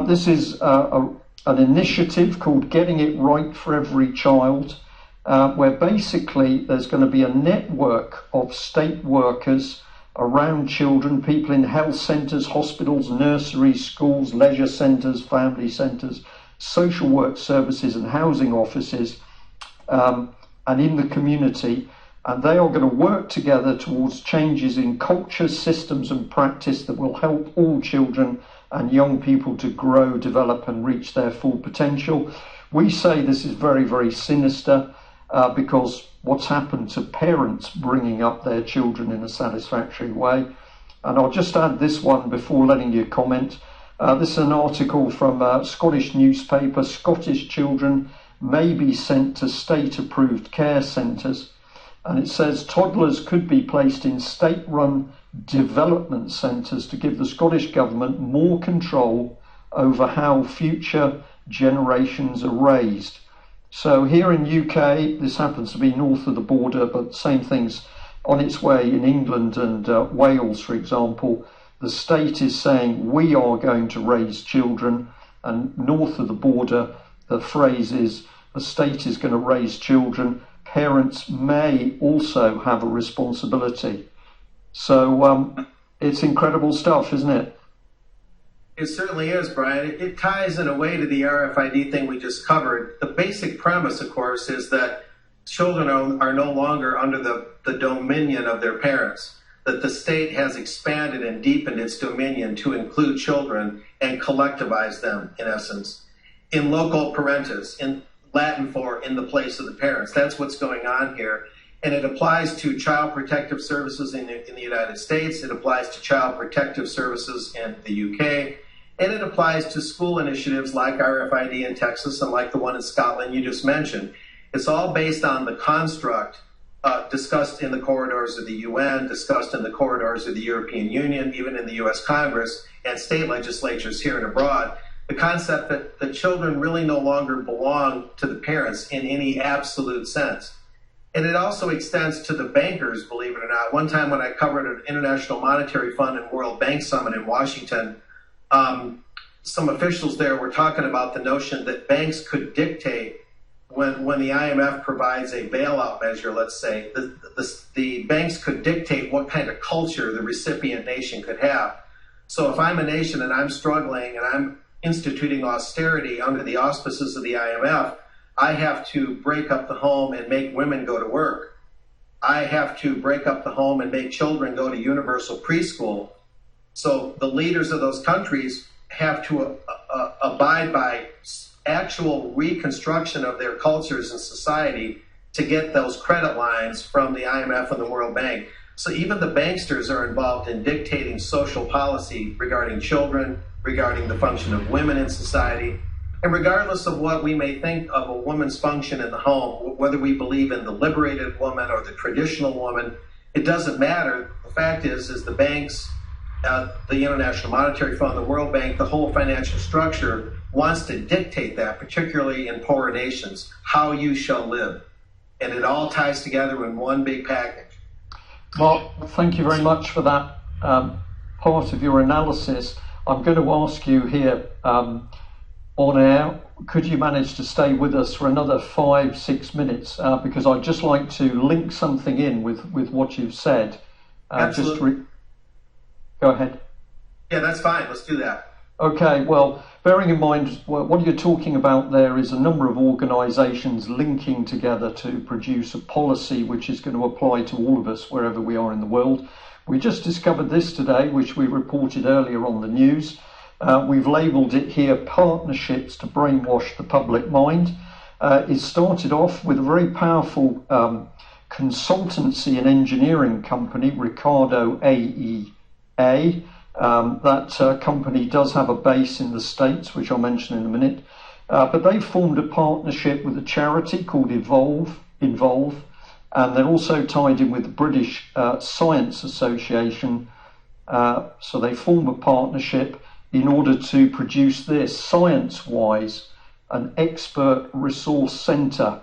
This is an initiative called Getting It Right for Every Child, where basically there's going to be a network of state workers around children, people in health centres, hospitals, nurseries, schools, leisure centres, family centres, social work services and housing offices, and in the community. And they are going to work together towards changes in culture, systems and practice that will help all children and young people to grow, develop and reach their full potential. We say this is very, very sinister because what's happened to parents bringing up their children in a satisfactory way. And I'll just add this one before letting you comment. This is an article from a Scottish newspaper. Scottish children may be sent to state-approved care centres. And it says toddlers could be placed in state-run development centres to give the Scottish government more control over how future generations are raised. So here in UK, this happens to be north of the border, but same things on its way in England and Wales, for example. The state is saying we are going to raise children, and north of the border, the phrase is the state is going to raise children. Parents may also have a responsibility. So it's incredible stuff, isn't it? It certainly is, Brian. It ties in a way to the RFID thing we just covered. The basic premise, of course, is that children are no longer under the dominion of their parents, that the state has expanded and deepened its dominion to include children and collectivize them, in essence, in loco parentis, in Latin for in the place of the parents. That's what's going on here. And it applies to child protective services in the United States. It applies to child protective services in the UK. And it applies to school initiatives like RFID in Texas and like the one in Scotland you just mentioned. It's all based on the construct discussed in the corridors of the UN, discussed in the corridors of the European Union, even in the US Congress and state legislatures here and abroad. The concept that the children really no longer belong to the parents in any absolute sense. And it also extends to the bankers, believe it or not. One time when I covered an International Monetary Fund and World Bank Summit in Washington, some officials there were talking about the notion that banks could dictate when the IMF provides a bailout measure, let's say, the banks could dictate what kind of culture the recipient nation could have. So if I'm a nation and I'm struggling and I'm instituting austerity under the auspices of the IMF, I have to break up the home and make women go to work. I have to break up the home and make children go to universal preschool. So the leaders of those countries have to abide by actual reconstruction of their cultures and society to get those credit lines from the IMF and the World Bank. So even the banksters are involved in dictating social policy regarding children, regarding the function of women in society. And regardless of what we may think of a woman's function in the home, whether we believe in the liberated woman or the traditional woman, it doesn't matter. The fact is the banks, the International Monetary Fund, the World Bank, the whole financial structure wants to dictate that, particularly in poorer nations, how you shall live. and it all ties together in one big package. Mark, thank you very much for that part of your analysis. I'm going to ask you here on air, could you manage to stay with us for another 5-6 minutes? Because I'd just like to link something in with what you've said. Absolutely. Go ahead. Yeah, that's fine. Let's do that. Okay, well, bearing in mind what you're talking about there is a number of organisations linking together to produce a policy which is going to apply to all of us wherever we are in the world. We just discovered this today, which we reported earlier on the news. We've labelled it here Partnerships to Brainwash the Public Mind. It started off with a very powerful consultancy and engineering company, Ricardo AEA. That company does have a base in the States, which I'll mention in a minute. But they formed a partnership with a charity called Involve, and they're also tied in with the British Science Association. So they form a partnership in order to produce this, ScienceWise, an expert resource centre.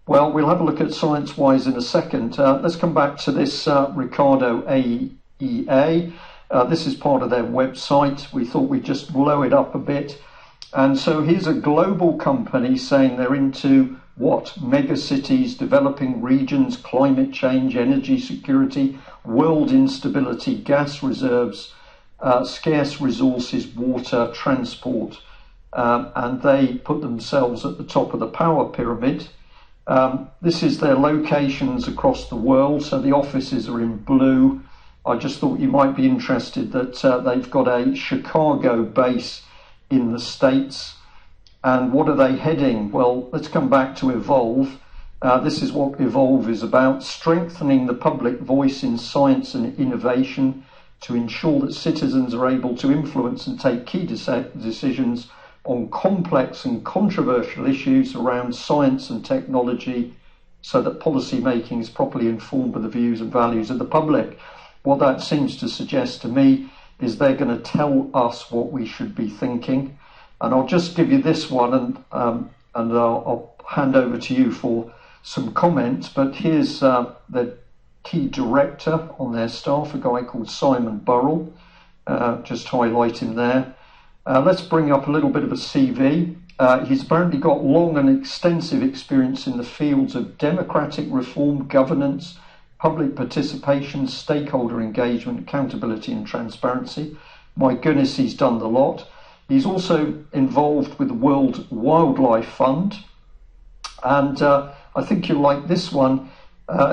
Well, we'll have a look at ScienceWise in a second. Let's come back to this Ricardo AEA. This is part of their website. We thought we'd just blow it up a bit. And so here's a global company saying they're into what? Mega cities, developing regions, climate change, energy security, world instability, gas reserves, scarce resources, water, transport. And they put themselves at the top of the power pyramid. This is their locations across the world. So the offices are in blue. I just thought you might be interested that they've got a Chicago base in the States. And what are they heading? Well, let's come back to Evolve. This is what Evolve is about: strengthening the public voice in science and innovation to ensure that citizens are able to influence and take key decisions on complex and controversial issues around science and technology so that policy making is properly informed by the views and values of the public. What that seems to suggest to me is they're going to tell us what we should be thinking. And I'll just give you this one, and I'll hand over to you for some comments. But here's the key director on their staff, a guy called Simon Burrell. Just highlight him there. Let's bring up a little bit of a CV. He's apparently got long and extensive experience in the fields of democratic reform, governance, public participation, stakeholder engagement, accountability and transparency. My goodness, he's done the lot. He's also involved with the World Wildlife Fund. And I think you'll like this one.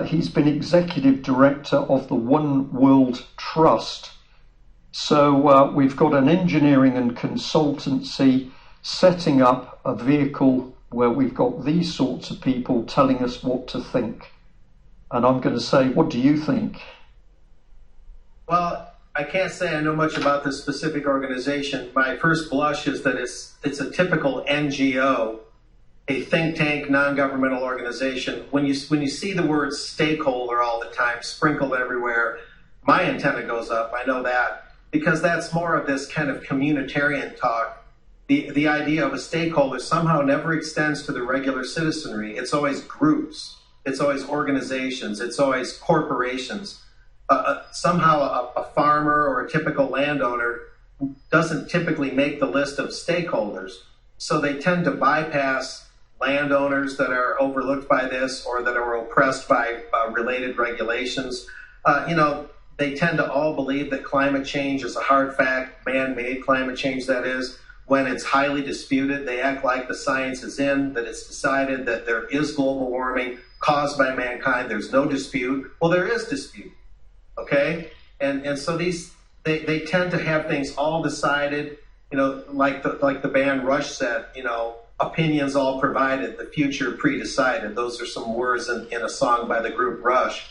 He's been executive director of the One World Trust. So we've got an engineering and consultancy setting up a vehicle where we've got these sorts of people telling us what to think. And I'm going to say, what do you think? Well, I can't say I know much about this specific organization. My first blush is that it's a typical NGO, a think tank, non-governmental organization. When you see the word stakeholder all the time, sprinkled everywhere, my antenna goes up. I know that, because that's more of this kind of communitarian talk. The idea of a stakeholder somehow never extends to the regular citizenry. It's always groups. It's always organizations. It's always corporations. Somehow a farmer or a typical landowner doesn't typically make the list of stakeholders. So they tend to bypass landowners that are overlooked by this or that are oppressed by related regulations. They tend to all believe that climate change is a hard fact, man-made climate change that is. When it's highly disputed, they act like the science is in, that it's decided that there is global warming caused by mankind. There's no dispute. Well, there is dispute, okay? And so they tend to have things all decided, like the band Rush said, opinions all provided, the future pre-decided. Those are some words in a song by the group Rush.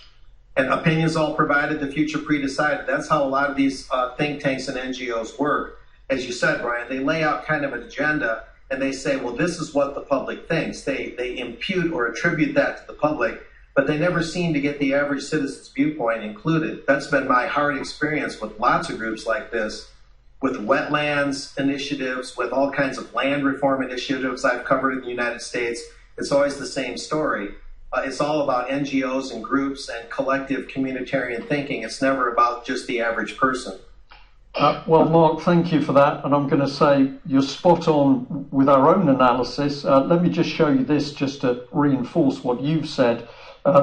And opinions all provided, the future pre-decided. That's how a lot of these think tanks and NGOs work. As you said, Brian, they lay out kind of an agenda and they say, well, this is what the public thinks. They impute or attribute that to the public, but they never seem to get the average citizen's viewpoint included. That's been my hard experience with lots of groups like this, with wetlands initiatives, with all kinds of land reform initiatives I've covered in the United States. It's always the same story. It's all about NGOs and groups and collective communitarian thinking. It's never about just the average person. Well, Mark, thank you for that. And I'm going to say you're spot on with our own analysis. Let me just show you this just to reinforce what you've said.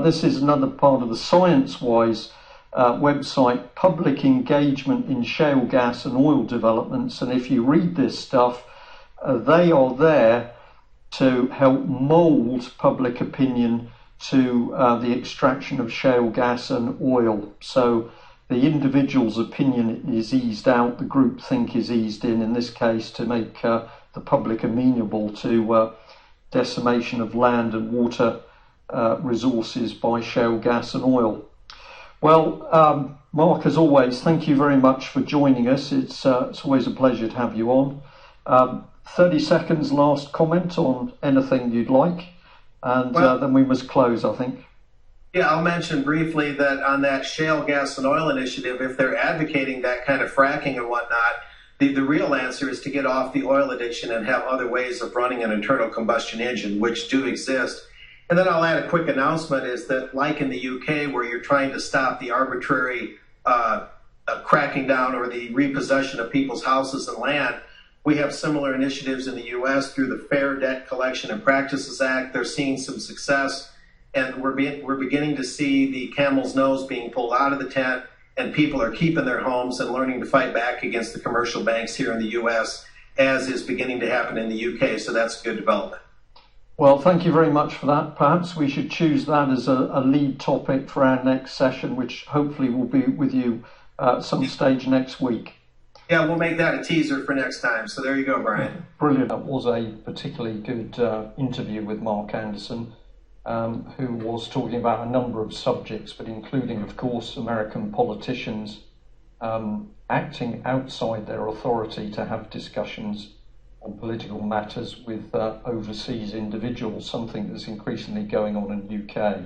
This is another part of the ScienceWise website, Public Engagement in Shale Gas and Oil Developments. And if you read this stuff, they are there to help mould public opinion to the extraction of shale gas and oil. So the individual's opinion is eased out, the groupthink is eased in this case, to make the public amenable to decimation of land and water resources by shale gas and oil. Well, Mark, as always, thank you very much for joining us. It's always a pleasure to have you on. 30 seconds last comment on anything you'd like, and then we must close, I think. Yeah, I'll mention briefly that on that shale gas and oil initiative, if they're advocating that kind of fracking and whatnot, the real answer is to get off the oil addiction and have other ways of running an internal combustion engine, which do exist. And then I'll add a quick announcement is that, like in the UK, where you're trying to stop the arbitrary cracking down or the repossession of people's houses and land, we have similar initiatives in the U.S. through the Fair Debt Collection and Practices Act. They're seeing some success. And we're beginning to see the camel's nose being pulled out of the tent, and people are keeping their homes and learning to fight back against the commercial banks here in the U.S., as is beginning to happen in the U.K., so that's a good development. Well, thank you very much for that. Perhaps we should choose that as a lead topic for our next session, which hopefully will be with you at some stage next week. Yeah, we'll make that a teaser for next time. So there you go, Brian. Brilliant. That was a particularly good interview with Mark Anderson, who was talking about a number of subjects, but including, of course, American politicians acting outside their authority to have discussions on political matters with overseas individuals, something that's increasingly going on in the UK.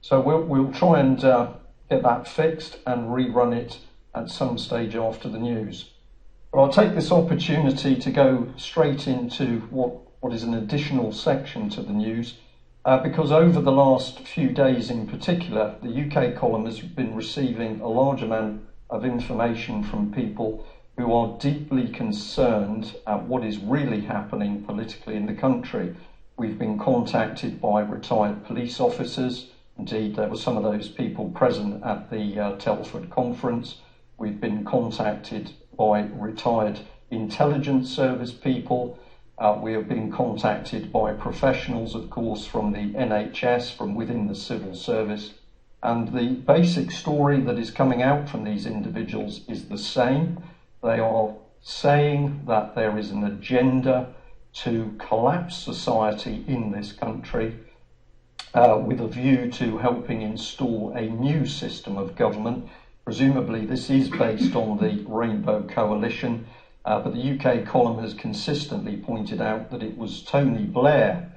So we'll try and get that fixed and rerun it at some stage after the news. But I'll take this opportunity to go straight into what is an additional section to the news. Because over the last few days in particular, the UK column has been receiving a large amount of information from people who are deeply concerned at what is really happening politically in the country. We've been contacted by retired police officers. Indeed, there were some of those people present at the Telford conference. We've been contacted by retired intelligence service people. We have been contacted by professionals, of course, from the NHS, from within the civil service. And the basic story that is coming out from these individuals is the same. They are saying that there is an agenda to collapse society in this country with a view to helping install a new system of government. Presumably this is based on the Rainbow Coalition. But the UK column has consistently pointed out that it was Tony Blair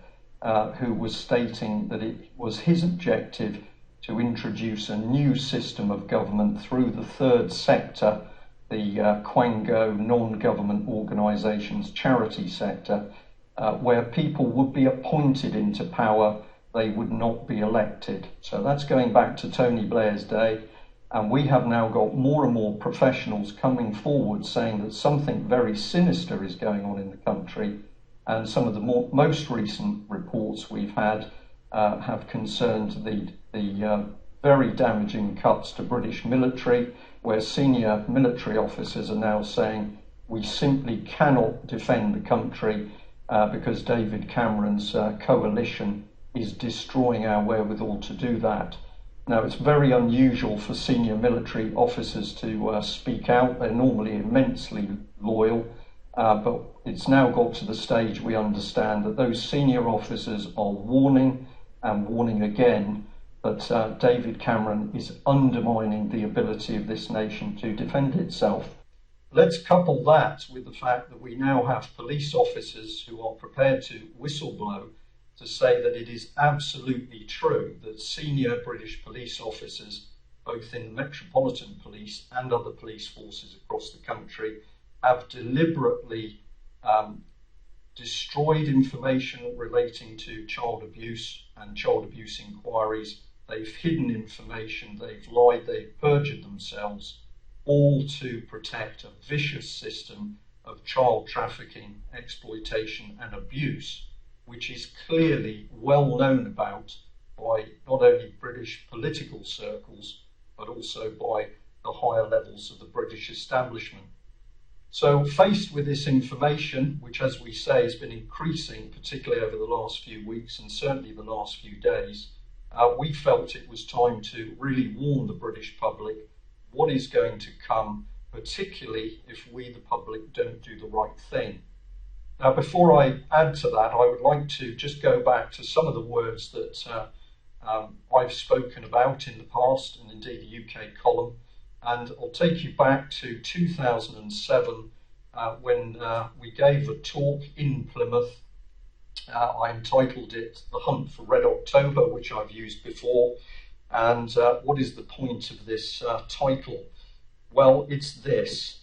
who was stating that it was his objective to introduce a new system of government through the third sector, the Quango non-government organisations charity sector, where people would be appointed into power, they would not be elected. So that's going back to Tony Blair's day. And we have now got more and more professionals coming forward saying that something very sinister is going on in the country. And some of the most recent reports we've had have concerned the very damaging cuts to British military, where senior military officers are now saying we simply cannot defend the country because David Cameron's coalition is destroying our wherewithal to do that. Now, it's very unusual for senior military officers to speak out. They're normally immensely loyal, but it's now got to the stage we understand that those senior officers are warning and warning again that David Cameron is undermining the ability of this nation to defend itself. Let's couple that with the fact that we now have police officers who are prepared to whistleblow to say that it is absolutely true that senior British police officers, both in the Metropolitan Police and other police forces across the country, have deliberately destroyed information relating to child abuse and child abuse inquiries. They've hidden information, they've lied, they've perjured themselves, all to protect a vicious system of child trafficking, exploitation and abuse, which is clearly well known about by not only British political circles, but also by the higher levels of the British establishment. So faced with this information, which as we say has been increasing, particularly over the last few weeks and certainly the last few days, we felt it was time to really warn the British public what is going to come, particularly if we, the public, don't do the right thing. Now, before I add to that, I would like to just go back to some of the words that I've spoken about in the past, and indeed the UK column, and I'll take you back to 2007 when we gave a talk in Plymouth. I entitled it The Hunt for Red October, which I've used before. And what is the point of this title? Well, it's this.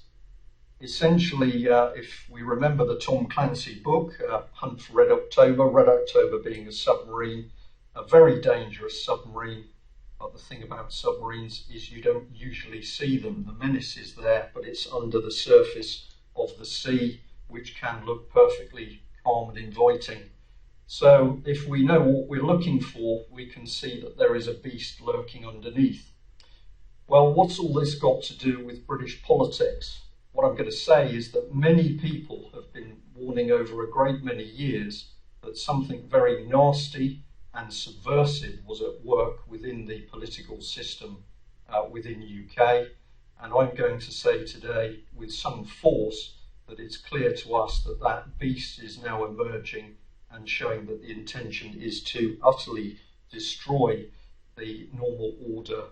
Essentially, if we remember the Tom Clancy book, Hunt for Red October being a submarine, a very dangerous submarine. But the thing about submarines is you don't usually see them. The menace is there, but it's under the surface of the sea, which can look perfectly calm and inviting. So if we know what we're looking for, we can see that there is a beast lurking underneath. Well, what's all this got to do with British politics? What I'm going to say is that many people have been warning over a great many years that something very nasty and subversive was at work within the political system within UK. And I'm going to say today with some force that it's clear to us that that beast is now emerging and showing that the intention is to utterly destroy the normal order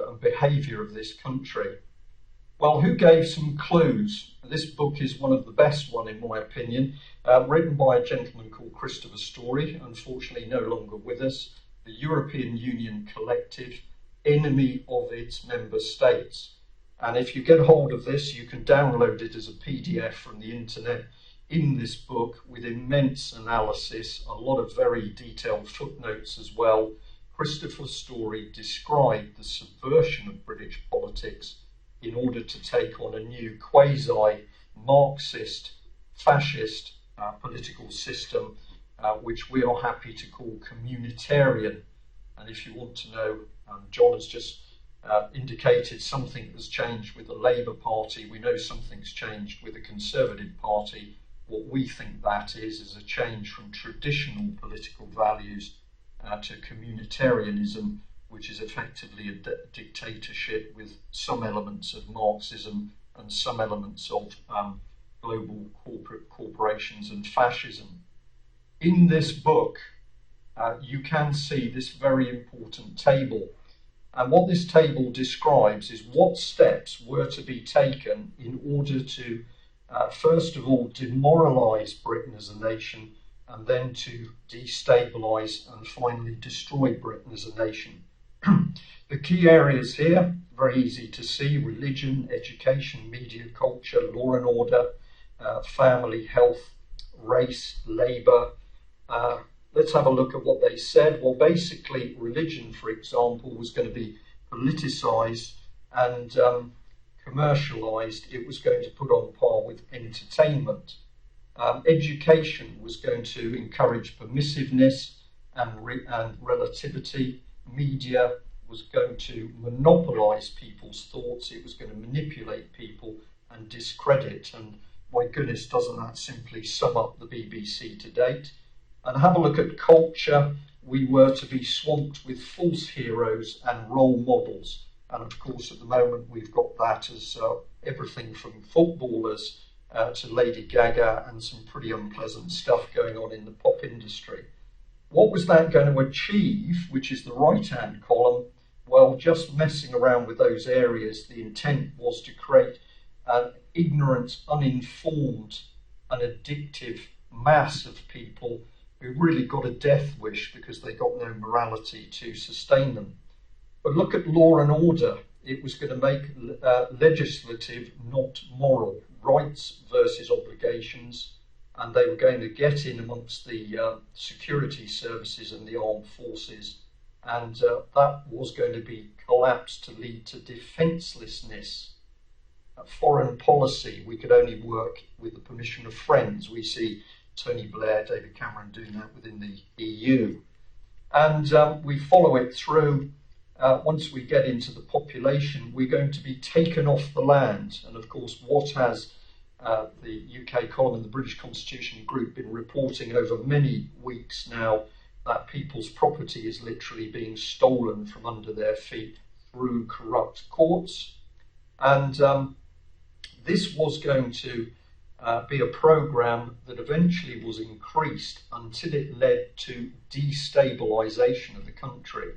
and behaviour of this country. Well, who gave some clues? This book is one of the best one in my opinion, written by a gentleman called Christopher Story, unfortunately no longer with us, the European Union Collective, Enemy of its Member States. And if you get hold of this, you can download it as a PDF from the internet. In this book, with immense analysis, a lot of very detailed footnotes as well, Christopher Story described the subversion of British politics in order to take on a new quasi-Marxist, fascist political system, which we are happy to call communitarian. And if you want to know, John has just indicated something has changed with the Labour Party. We know something's changed with the Conservative Party. What we think that is a change from traditional political values to communitarianism, which is effectively a dictatorship with some elements of Marxism and some elements of global corporations and fascism. In this book, you can see this very important table. And what this table describes is what steps were to be taken in order to, first of all, demoralise Britain as a nation, and then to destabilise and finally destroy Britain as a nation. The key areas here, very easy to see: religion, education, media, culture, law and order, family, health, race, labour. Let's have a look at what they said. Well, basically, religion, for example, was going to be politicised and commercialised. It was going to put on par with entertainment. Education was going to encourage permissiveness and relativity. Media was going to monopolise people's thoughts. It was going to manipulate people and discredit. And my goodness, doesn't that simply sum up the BBC to date? And have a look at culture. We were to be swamped with false heroes and role models. And of course, at the moment, we've got that as everything from footballers to Lady Gaga and some pretty unpleasant stuff going on in the pop industry. What was that going to achieve, which is the right-hand column? Well, just messing around with those areas, the intent was to create an ignorant, uninformed, and addictive mass of people who really got a death wish because they got no morality to sustain them. But look at law and order. It was going to make legislative, not moral. rights versus obligations, and they were going to get in amongst the security services and the armed forces, and that was going to be collapsed to lead to defencelessness. Foreign policy, we could only work with the permission of friends. We see Tony Blair, David Cameron doing that within the EU. And we follow it through. Once we get into the population, we're going to be taken off the land. And of course, what has the UK column and the British Constitution Group been reporting over many weeks now, that people's property is literally being stolen from under their feet through corrupt courts. And this was going to be a programme that eventually was increased until it led to destabilisation of the country.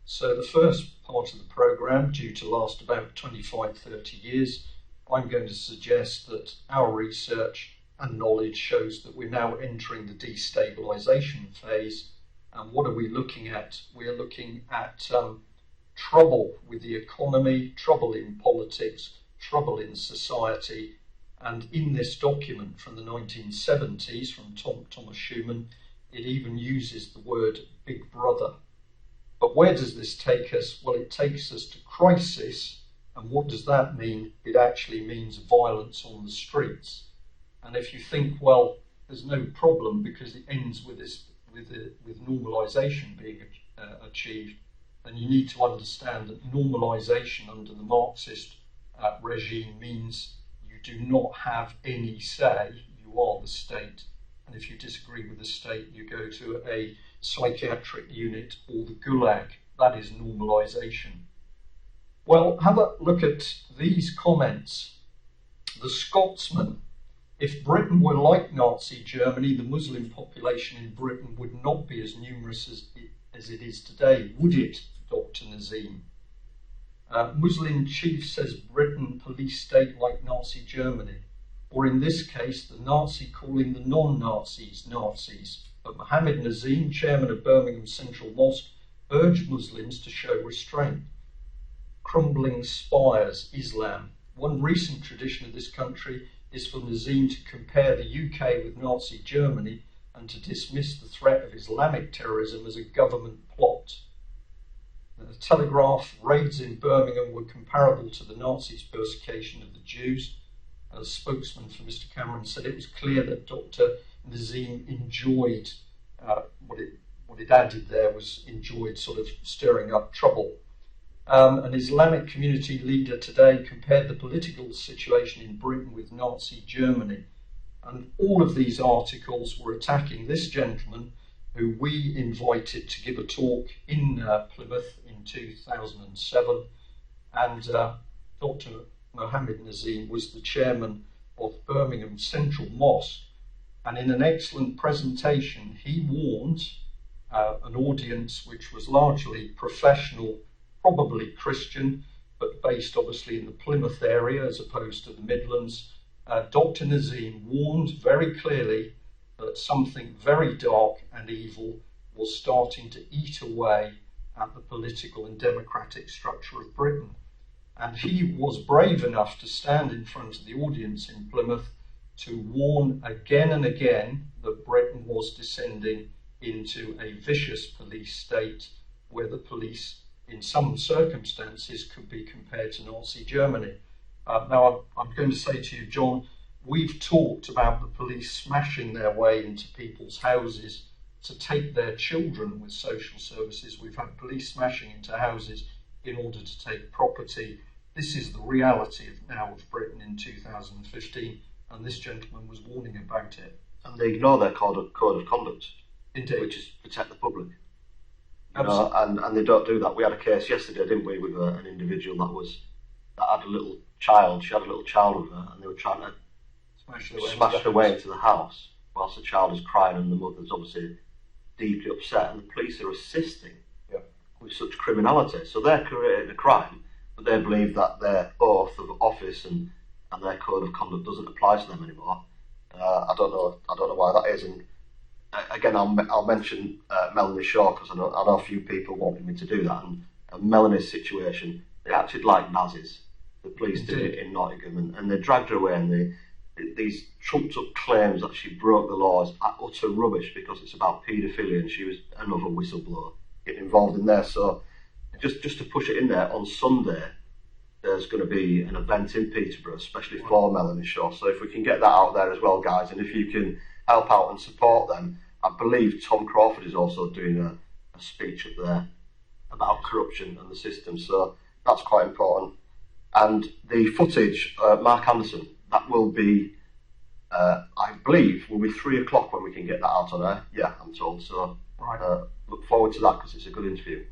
So the first part of the programme, due to last about 25-30 years, I'm going to suggest that our research and knowledge shows that we're now entering the destabilisation phase. And what are we looking at? We're looking at trouble with the economy, trouble in politics, trouble in society. And in this document from the 1970s, from Thomas Schuman, it even uses the word Big Brother. But where does this take us? Well, it takes us to crisis. And what does that mean? It actually means violence on the streets. And if you think, well, there's no problem because it ends with normalisation being achieved, then you need to understand that normalisation under the Marxist regime means you do not have any say. You are the state. And if you disagree with the state, you go to a psychiatric unit or the Gulag. That is normalisation. Well, have a look at these comments. The Scotsman: if Britain were like Nazi Germany, the Muslim population in Britain would not be as numerous as it is today, would it, Dr. Nazim? Muslim chief says Britain police state like Nazi Germany, or in this case, the Nazi calling the non-Nazis Nazis. But Mohammed Nazim, chairman of Birmingham Central Mosque, urged Muslims to show restraint. Crumbling spires, Islam. One recent tradition of this country is for Nazim to compare the UK with Nazi Germany and to dismiss the threat of Islamic terrorism as a government plot. The Telegraph: raids in Birmingham were comparable to the Nazis' persecution of the Jews. A spokesman for Mr. Cameron said it was clear that Dr. Nazim enjoyed, what it added there was enjoyed sort of stirring up trouble. An Islamic community leader today compared the political situation in Britain with Nazi Germany. And all of these articles were attacking this gentleman who we invited to give a talk in Plymouth in 2007. And Dr. Mohammed Nazim was the chairman of Birmingham Central Mosque. And in an excellent presentation, he warned an audience which was largely professional, probably Christian, but based obviously in the Plymouth area as opposed to the Midlands. Dr. Nazim warned very clearly that something very dark and evil was starting to eat away at the political and democratic structure of Britain. And he was brave enough to stand in front of the audience in Plymouth to warn again and again that Britain was descending into a vicious police state where the police in some circumstances could be compared to Nazi Germany. Now I'm going to say to you, John, we've talked about the police smashing their way into people's houses to take their children with social services. We've had police smashing into houses in order to take property. This is the reality now of Britain in 2015, and this gentleman was warning about it. And they ignore their code of conduct. Indeed. Which is protect the public. Absolutely. And they don't do that. We had a case yesterday, didn't we, with an individual that had a little child. She had a little child with her, and they were trying to smash her way into the house whilst the child is crying, and the mother's obviously deeply upset, and the police are assisting with such criminality. So they're creating a crime, but they believe that their oath of office and their code of conduct doesn't apply to them anymore. I don't know why that is. And again, I'll mention Melanie Shaw, because I know a few people wanted me to do that. And Melanie's situation, they acted like Nazis. The police did it in Nottingham, and they dragged her away, and these trumped up claims that she broke the laws are utter rubbish because it's about paedophilia and she was another whistleblower getting involved in there. So just to push it in there, on Sunday there's going to be an event in Peterborough, especially for Melanie Shaw. So if we can get that out there as well, guys, and if you can help out and support them, I believe Tom Crawford is also doing a speech up there about corruption and the system. So that's quite important. And the footage, Mark Anderson, that will be, I believe, will be 3 o'clock when we can get that out on air. Yeah, I'm told. So look forward to that because it's a good interview.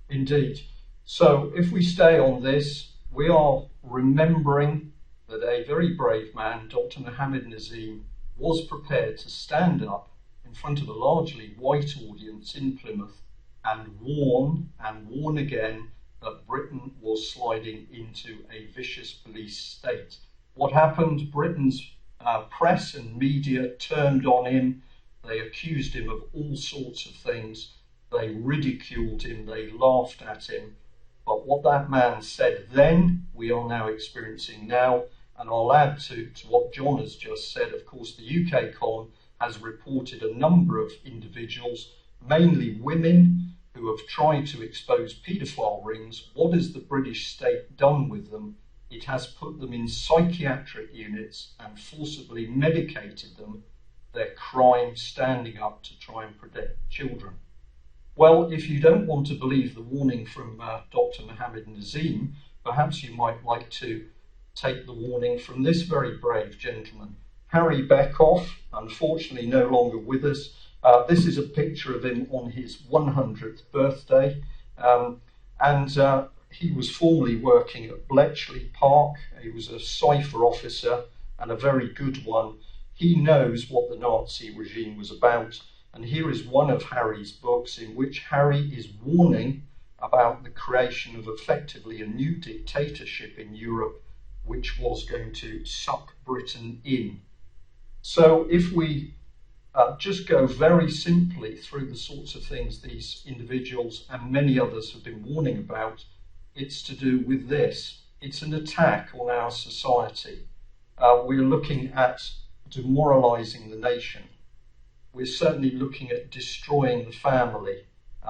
Indeed. So if we stay on this, we are remembering that a very brave man, Dr. Mohammed Nazim, was prepared to stand up in front of a largely white audience in Plymouth and warn again that Britain was sliding into a vicious police state. What happened? Britain's press and media turned on him. They accused him of all sorts of things. They ridiculed him. They laughed at him. But what that man said then, we are now experiencing now. And I'll add to what John has just said. Of course, the UK column has reported a number of individuals, mainly women, who have tried to expose paedophile rings. What has the British state done with them? It has put them in psychiatric units and forcibly medicated them, their crime standing up to try and protect children. Well, if you don't want to believe the warning from Dr. Mohammed Nazim, perhaps you might like to take the warning from this very brave gentleman, Harry Beckoff, unfortunately no longer with us. This is a picture of him on his 100th birthday, and he was formerly working at Bletchley Park. He was a cipher officer and a very good one. He knows what the Nazi regime was about, and here is one of Harry's books in which Harry is warning about the creation of effectively a new dictatorship in Europe, which was going to suck Britain in. So if we just go very simply through the sorts of things these individuals and many others have been warning about, it's to do with this. It's an attack on our society. We're looking at demoralising the nation. We're certainly looking at destroying the family,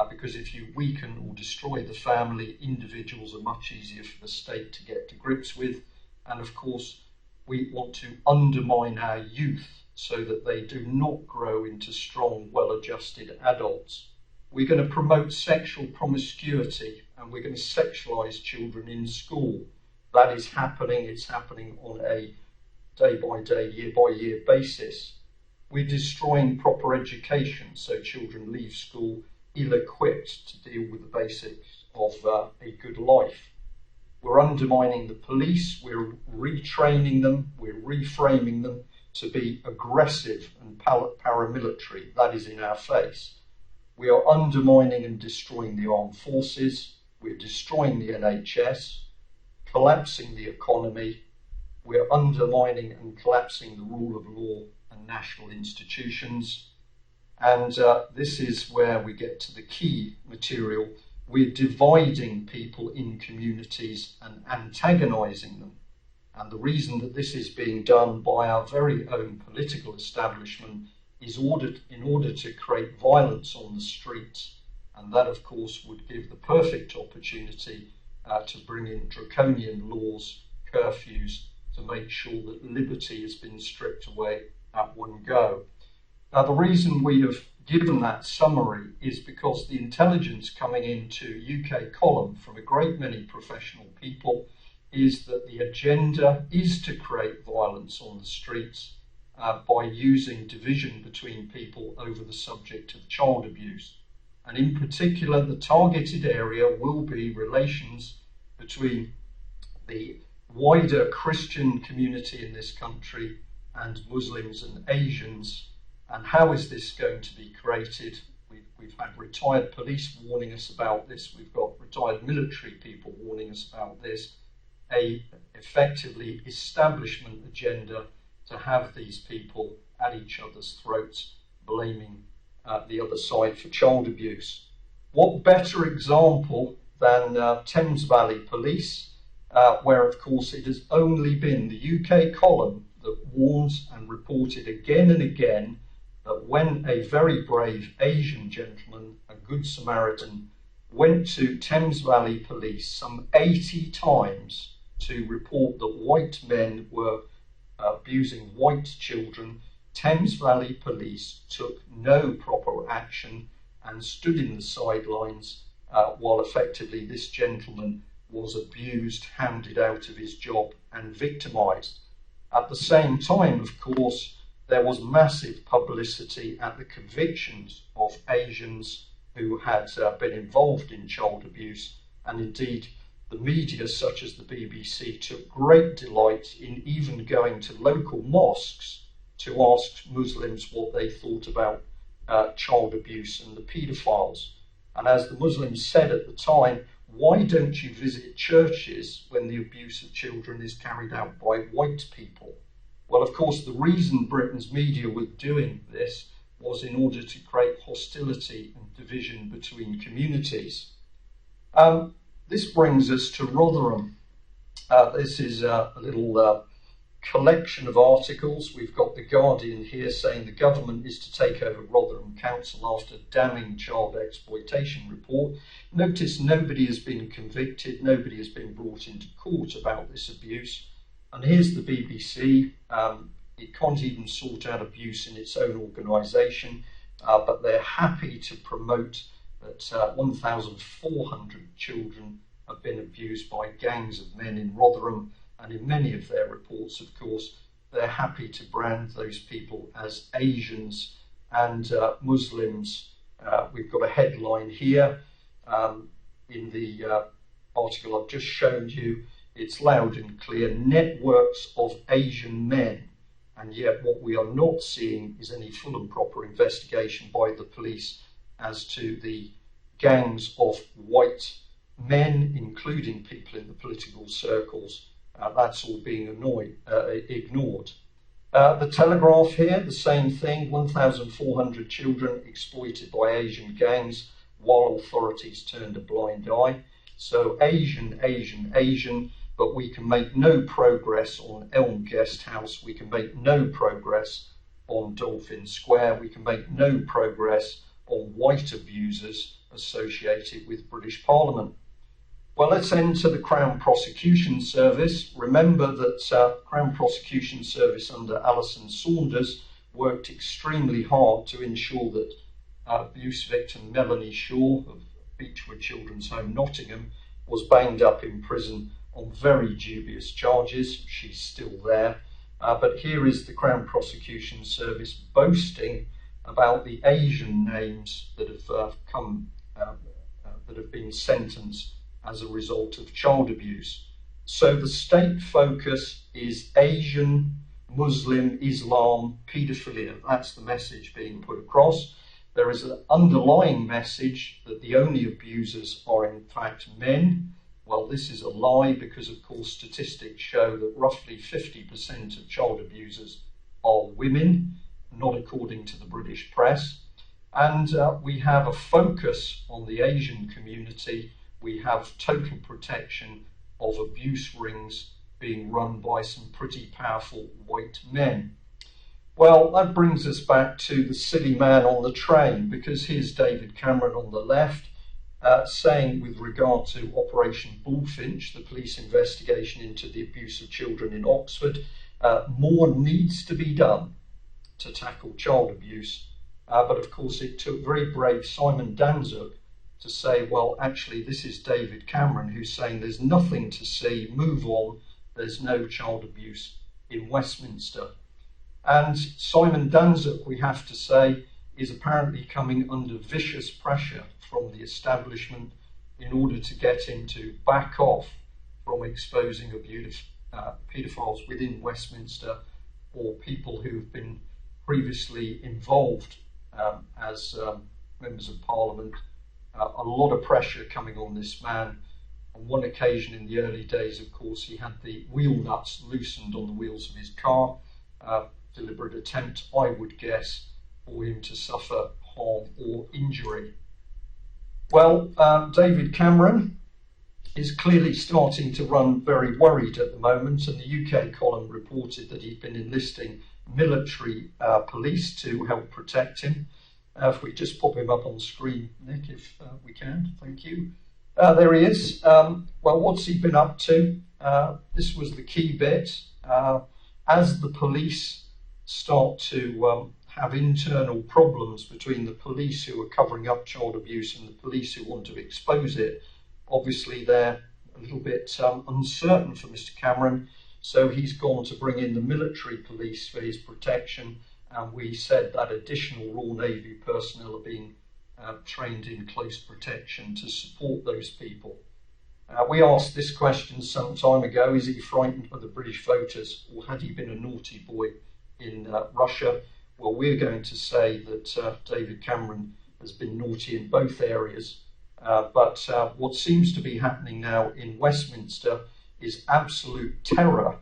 because if you weaken or destroy the family, individuals are much easier for the state to get to grips with. And of course, we want to undermine our youth so that they do not grow into strong, well-adjusted adults. We're going to promote sexual promiscuity and we're going to sexualise children in school. That is happening. It's happening on a day-by-day, year-by-year basis. We're destroying proper education, so children leave school ill-equipped to deal with the basics of a good life. We're undermining the police, we're retraining them, we're reframing them to be aggressive and paramilitary. That is in our face. We are undermining and destroying the armed forces, we're destroying the NHS, collapsing the economy, we're undermining and collapsing the rule of law and national institutions. And this is where we get to the key material. We're dividing people in communities and antagonising them. And the reason that this is being done by our very own political establishment is in order to create violence on the streets. And that, of course, would give the perfect opportunity to bring in draconian laws, curfews, to make sure that liberty has been stripped away at one go. Now, the reason we have given that summary is because the intelligence coming into UK column from a great many professional people is that the agenda is to create violence on the streets by using division between people over the subject of child abuse. And in particular, the targeted area will be relations between the wider Christian community in this country and Muslims and Asians. And how is this going to be created? We've had retired police warning us about this. We've got retired military people warning us about this. A effectively establishment agenda to have these people at each other's throats, blaming the other side for child abuse. What better example than Thames Valley Police, where of course it has only been the UK column that warns and reported again and again that when a very brave Asian gentleman, a good Samaritan, went to Thames Valley Police some 80 times to report that white men were abusing white children, Thames Valley Police took no proper action and stood in the sidelines while effectively this gentleman was abused, handed out of his job and victimised. At the same time, of course, there was massive publicity at the convictions of Asians who had been involved in child abuse, and indeed the media such as the BBC took great delight in even going to local mosques to ask Muslims what they thought about child abuse and the paedophiles. And as the Muslims said at the time, why don't you visit churches when the abuse of children is carried out by white people? Well, of course, the reason Britain's media were doing this was in order to create hostility and division between communities. This brings us to Rotherham. This is a little collection of articles. We've got The Guardian here saying the government is to take over Rotherham Council after damning child exploitation report. Notice nobody has been convicted, nobody has been brought into court about this abuse. And here's the BBC. It can't even sort out abuse in its own organisation, but they're happy to promote that 1,400 children have been abused by gangs of men in Rotherham, and in many of their reports, of course, they're happy to brand those people as Asians and Muslims. We've got a headline here in the article I've just shown you. It's loud and clear: networks of Asian men. And yet what we are not seeing is any full and proper investigation by the police as to the gangs of white men, including people in the political circles. That's all being ignored. The Telegraph here, the same thing: 1,400 children exploited by Asian gangs while authorities turned a blind eye. So Asian, Asian, Asian, but we can make no progress on Elm Guest House, we can make no progress on Dolphin Square, we can make no progress on white abusers associated with British Parliament. Well, let's enter the Crown Prosecution Service. Remember that Crown Prosecution Service under Alison Saunders worked extremely hard to ensure that abuse victim Melanie Shaw of Beechwood Children's Home, Nottingham, was banged up in prison on very dubious charges. She's still there. But here is the Crown Prosecution Service boasting about the Asian names that have that have been sentenced as a result of child abuse. So the state focus is Asian, Muslim, Islam, paedophilia. That's the message being put across. There is an underlying message that the only abusers are in fact men. Well, this is a lie, because of course statistics show that roughly 50% of child abusers are women, not according to the British press. And we have a focus on the Asian community. We have total protection of abuse rings being run by some pretty powerful white men. Well, that brings us back to the silly man on the train, because here's David Cameron on the left saying, with regard to Operation Bullfinch, the police investigation into the abuse of children in Oxford, more needs to be done to tackle child abuse. But of course it took very brave Simon Danzuk to say, well, actually this is David Cameron who's saying there's nothing to see, move on, there's no child abuse in Westminster. And Simon Danzuk, we have to say, is apparently coming under vicious pressure from the establishment in order to get him to back off from exposing paedophiles within Westminster, or people who have been previously involved as members of Parliament. A lot of pressure coming on this man. On one occasion in the early days, of course, he had the wheel nuts loosened on the wheels of his car. Deliberate attempt, I would guess, for him to suffer harm or injury. Well, David Cameron is clearly starting to run very worried at the moment, and the UK column reported that he'd been enlisting military police to help protect him. If we just pop him up on screen, Nick, if we can, thank you. There he is. Well, what's he been up to? This was the key bit. As the police start to have internal problems between the police who are covering up child abuse and the police who want to expose it, obviously they're a little bit uncertain for Mr. Cameron, so he's gone to bring in the military police for his protection, and we said that additional Royal Navy personnel are being trained in close protection to support those people. We asked this question some time ago: is he frightened by the British voters, or had he been a naughty boy in Russia? Well, we're going to say that David Cameron has been naughty in both areas. But what seems to be happening now in Westminster is absolute terror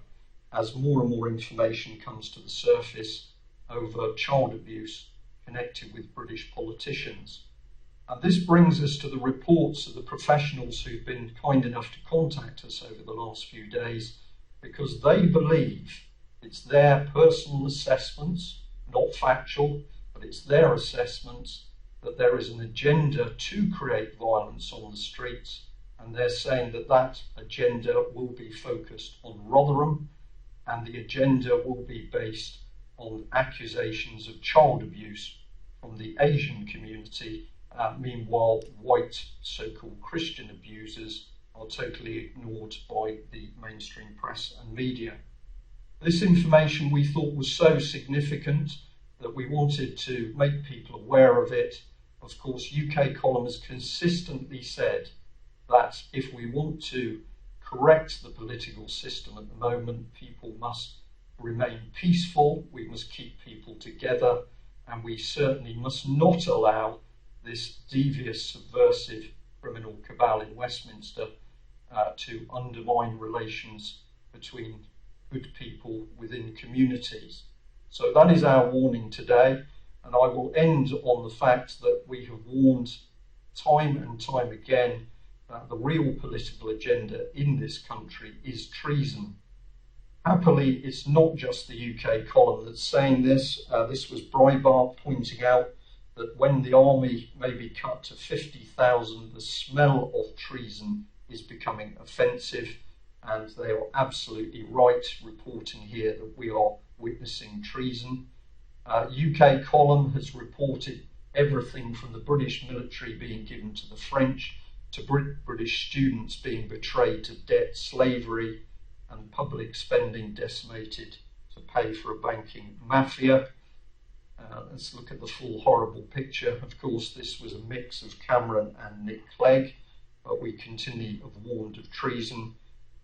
as more and more information comes to the surface over child abuse connected with British politicians. And this brings us to the reports of the professionals who've been kind enough to contact us over the last few days, because they believe it's their personal assessments, not factual, but it's their assessments, that there is an agenda to create violence on the streets, and they're saying that that agenda will be focused on Rotherham, and the agenda will be based on accusations of child abuse from the Asian community. Meanwhile, white so-called Christian abusers are totally ignored by the mainstream press and media. This information we thought was so significant that we wanted to make people aware of it. Of course, UK column has consistently said that if we want to correct the political system at the moment, people must remain peaceful, we must keep people together, and we certainly must not allow this devious, subversive criminal cabal in Westminster to undermine relations between good people within communities. So that is our warning today, and I will end on the fact that we have warned time and time again that the real political agenda in this country is treason. Happily, it's not just the UK column that's saying this. This was Breitbart pointing out that when the army may be cut to 50,000, the smell of treason is becoming offensive, and they are absolutely right reporting here that we are witnessing treason. UK column has reported everything from the British military being given to the French, to British students being betrayed to debt, slavery, and public spending decimated to pay for a banking mafia. Let's look at the full horrible picture. Of course, this was a mix of Cameron and Nick Clegg, but we continue to have warned of treason.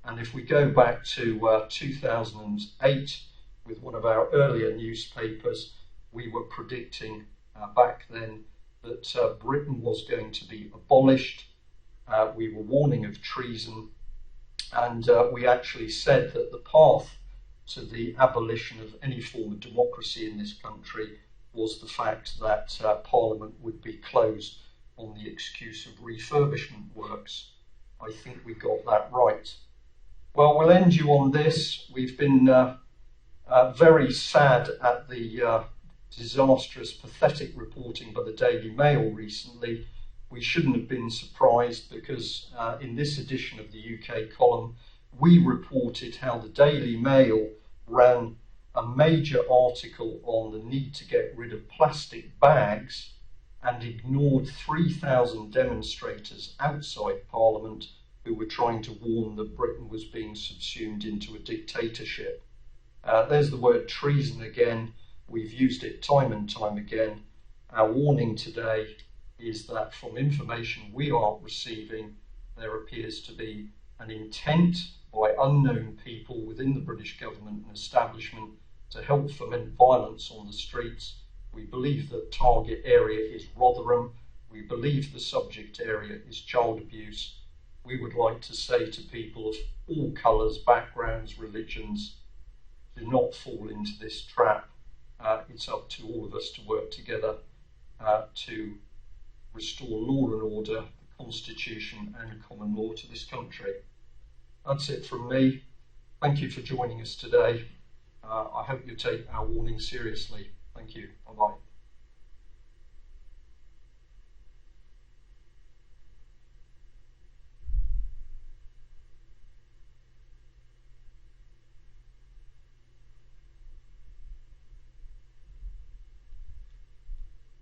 And if we go back to 2008, with one of our earlier newspapers, we were predicting back then that Britain was going to be abolished. We were warning of treason, and we actually said that the path to the abolition of any form of democracy in this country was the fact that Parliament would be closed on the excuse of refurbishment works. I think we got that right. Well, we'll end you on this. We've been very sad at the disastrous, pathetic reporting by the Daily Mail recently. We shouldn't have been surprised, because in this edition of the UK column, we reported how the Daily Mail ran a major article on the need to get rid of plastic bags and ignored 3,000 demonstrators outside Parliament who were trying to warn that Britain was being subsumed into a dictatorship. There's the word treason again. We've used it time and time again. Our warning today is that from information we are receiving, there appears to be an intent by unknown people within the British government and establishment to help foment violence on the streets. We believe the target area is Rotherham. We believe the subject area is child abuse. We would like to say to people of all colours, backgrounds, religions, do not fall into this trap. It's up to all of us to work together to restore law and order, the constitution and common law to this country. That's it from me. Thank you for joining us today. I hope you take our warning seriously. Thank you. Bye-bye.